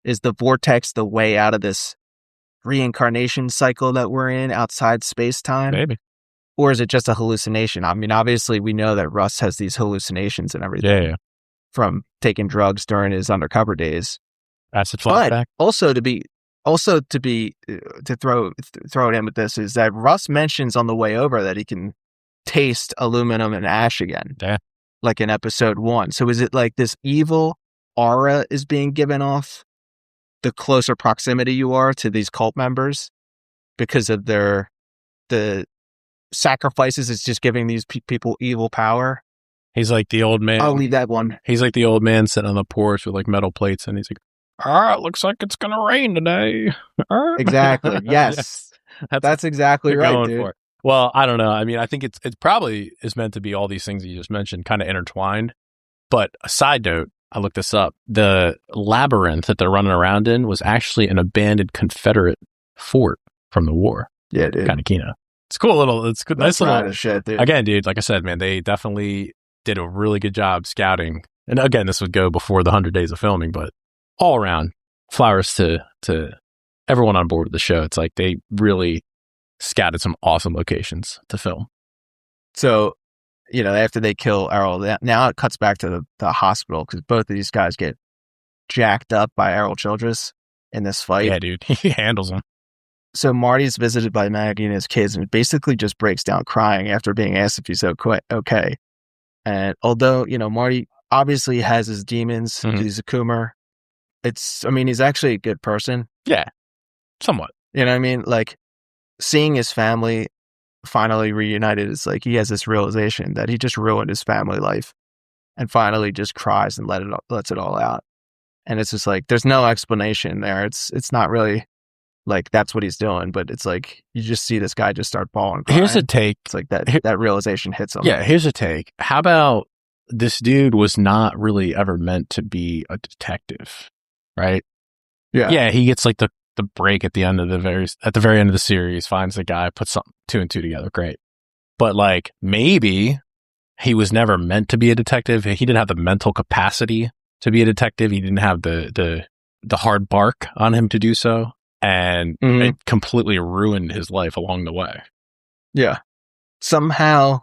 Is the vortex the way out of this reincarnation cycle that we're in outside space-time? Maybe. Or is it just a hallucination? I mean, obviously, we know that Rust has these hallucinations and everything. Yeah. From taking drugs during his undercover days. That's a fun fact. To throw it in with this is that Rust mentions on the way over that he can taste aluminum and ash again. Yeah. Like in episode 1. So is it like this evil aura is being given off the closer proximity you are to these cult members because of the sacrifices? It's just giving these people evil power. He's like the old man. I'll leave that one. He's like the old man sitting on the porch with like metal plates, and he's like, it looks like it's going to rain today. Exactly. Yes. That's exactly right, dude. Well, I don't know. I mean, I think it's probably is meant to be all these things you just mentioned kind of intertwined. But a side note, I looked this up. The labyrinth that they're running around in was actually an abandoned Confederate fort from the war. Yeah, dude. Kind of Kino. It's cool little. It's good. Nice little shit, dude. Again, dude. Like I said, man, they definitely did a really good job scouting. And again, this would go before the 100 days of filming, but all around, flowers to everyone on board with the show. It's like they really scouted some awesome locations to film. So, after they kill Errol, now it cuts back to the hospital because both of these guys get jacked up by Errol Childress in this fight. Yeah, dude. He handles them. So Marty's visited by Maggie and his kids and basically just breaks down crying after being asked if he's okay. And although, Marty obviously has his demons, he's a Coomer. He's actually a good person. Yeah, somewhat. You know what I mean? Like, seeing his family finally reunited is like he has this realization that he just ruined his family life and finally just cries and lets it all out. And it's just like, there's no explanation there. It's not really like that's what he's doing, but it's like you just see this guy just start bawling. Crying. Here's a take. It's like that realization hits him. Yeah, here's a take. How about this dude was not really ever meant to be a detective, right? Yeah. Yeah, he gets like the break at the end of the very end of the series, finds the guy, puts something 2 and 2 together. Great. But like maybe he was never meant to be a detective. He didn't have the mental capacity to be a detective. He didn't have the hard bark on him to do so. And it completely ruined his life along the way. Yeah. Somehow,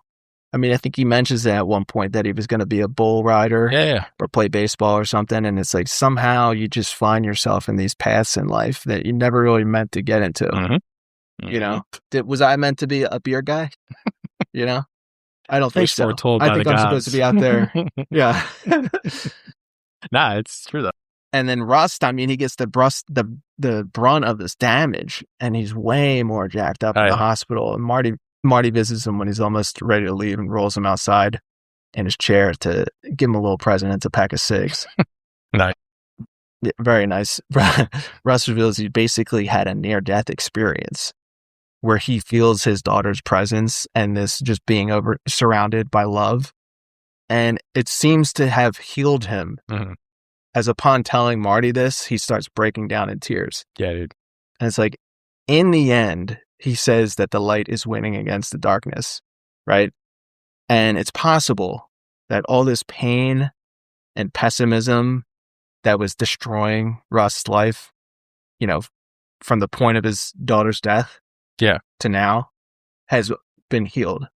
I think he mentions that at one point that he was going to be a bull rider or play baseball or something. And it's like somehow you just find yourself in these paths in life that you never really meant to get into. Was I meant to be a beer guy? I don't think so. I think I'm supposed to be out there. Yeah. Nah, it's true though. And then Rust, he gets the brunt of this damage, and he's way more jacked up in the hospital. And Marty visits him when he's almost ready to leave and rolls him outside in his chair to give him a little present. It's a pack of cigs. Nice. Yeah, very nice. Rust reveals he basically had a near-death experience where he feels his daughter's presence and this just being surrounded by love. And it seems to have healed him. Mm-hmm. As upon telling Marty this, he starts breaking down in tears. Yeah, dude. And it's like, in the end, he says that the light is winning against the darkness, right? And it's possible that all this pain and pessimism that was destroying Rust's life, from the point of his daughter's death to now, has been healed.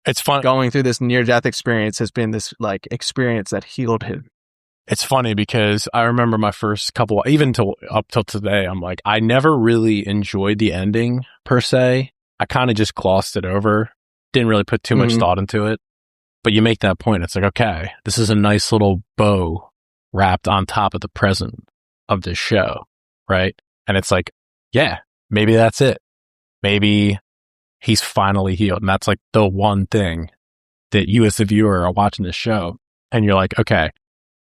It's fun. Going through this near-death experience has been this experience that healed him. It's funny because I remember my first couple, even up till today, I'm like, I never really enjoyed the ending per se. I kind of just glossed it over. Didn't really put too much thought into it. But you make that point. It's like, okay, this is a nice little bow wrapped on top of the present of this show, right? And it's like, yeah, maybe that's it. Maybe he's finally healed. And that's like the one thing that you as the viewer are watching this show. And you're like, okay,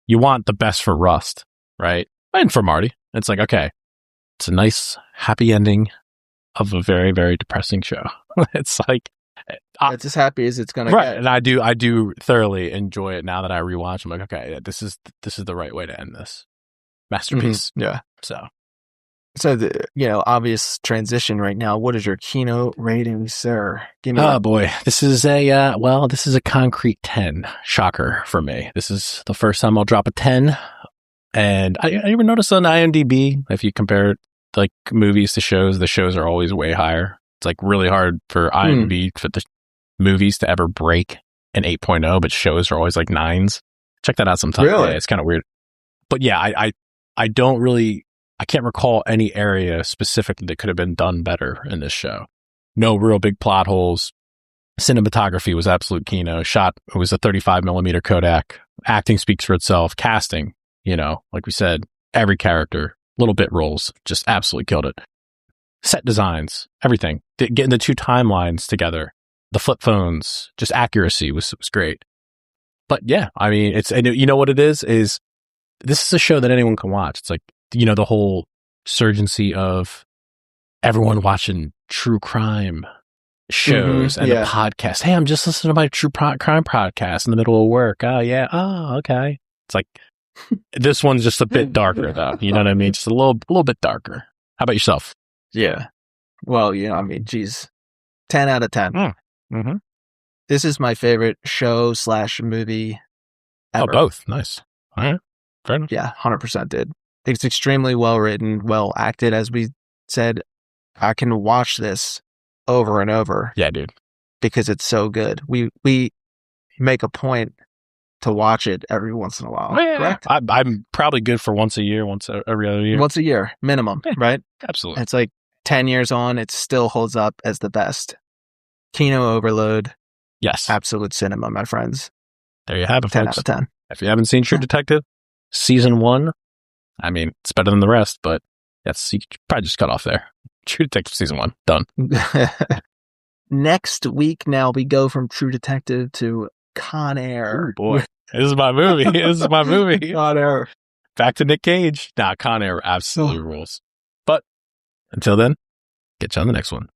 you want the best for Rust, right? And for Marty. It's like, okay, it's a nice, happy ending of a very, very depressing show. It's like, it's as happy as it's gonna right. get. And I do thoroughly enjoy it now that I rewatch. I'm like, okay, this is the right way to end this masterpiece. Yeah. So the obvious transition right now. What is your keynote rating, sir? Give me. Oh boy, this is a concrete 10. Shocker for me. This is the first time I'll drop a 10. And I even noticed on IMDb, if you compare like movies to shows, the shows are always way higher. It's like really hard for IMDb for the movies to ever break an 8.0, but shows are always like 9s. Check that out sometime. Really? Yeah, it's kind of weird. But yeah, I can't recall any area specifically that could have been done better in this show. No real big plot holes. Cinematography was absolute kino. It was a 35 millimeter Kodak. Acting speaks for itself. Casting, like we said, every character, little bit roles, just absolutely killed it. Set designs, everything. Getting the two timelines together, the flip phones, just accuracy was great. But yeah, what it is this is a show that anyone can watch. It's like, the whole surgency of everyone watching true crime shows and a podcast. Hey, I'm just listening to my true crime podcast in the middle of work. Oh, yeah. Oh, okay. It's like, this one's just a bit darker, though. You know what I mean? Just a little bit darker. How about yourself? Yeah. Well, I mean, geez. 10 out of 10. Mm-hmm. This is my favorite show/movie ever. Oh, both. Nice. All right. Fair enough. Yeah, 100% did. It's extremely well written, well acted, as we said. I can watch this over and over. Yeah, dude. Because it's so good. We make a point to watch it every once in a while. Oh, yeah. Correct? I'm probably good for once a year, every other year. Once a year, minimum, right? Absolutely. It's like 10 years on, it still holds up as the best. Kino Overload. Yes. Absolute cinema, my friends. There you have it, 10 folks. out of 10. If you haven't seen True Detective, season 1, I mean, it's better than the rest, but you probably just cut off there. True Detective season 1, done. Next week, now we go from True Detective to Con Air. Oh, boy. This is my movie. Con Air. Back to Nick Cage. Con Air absolutely rules. But until then, get you on the next one.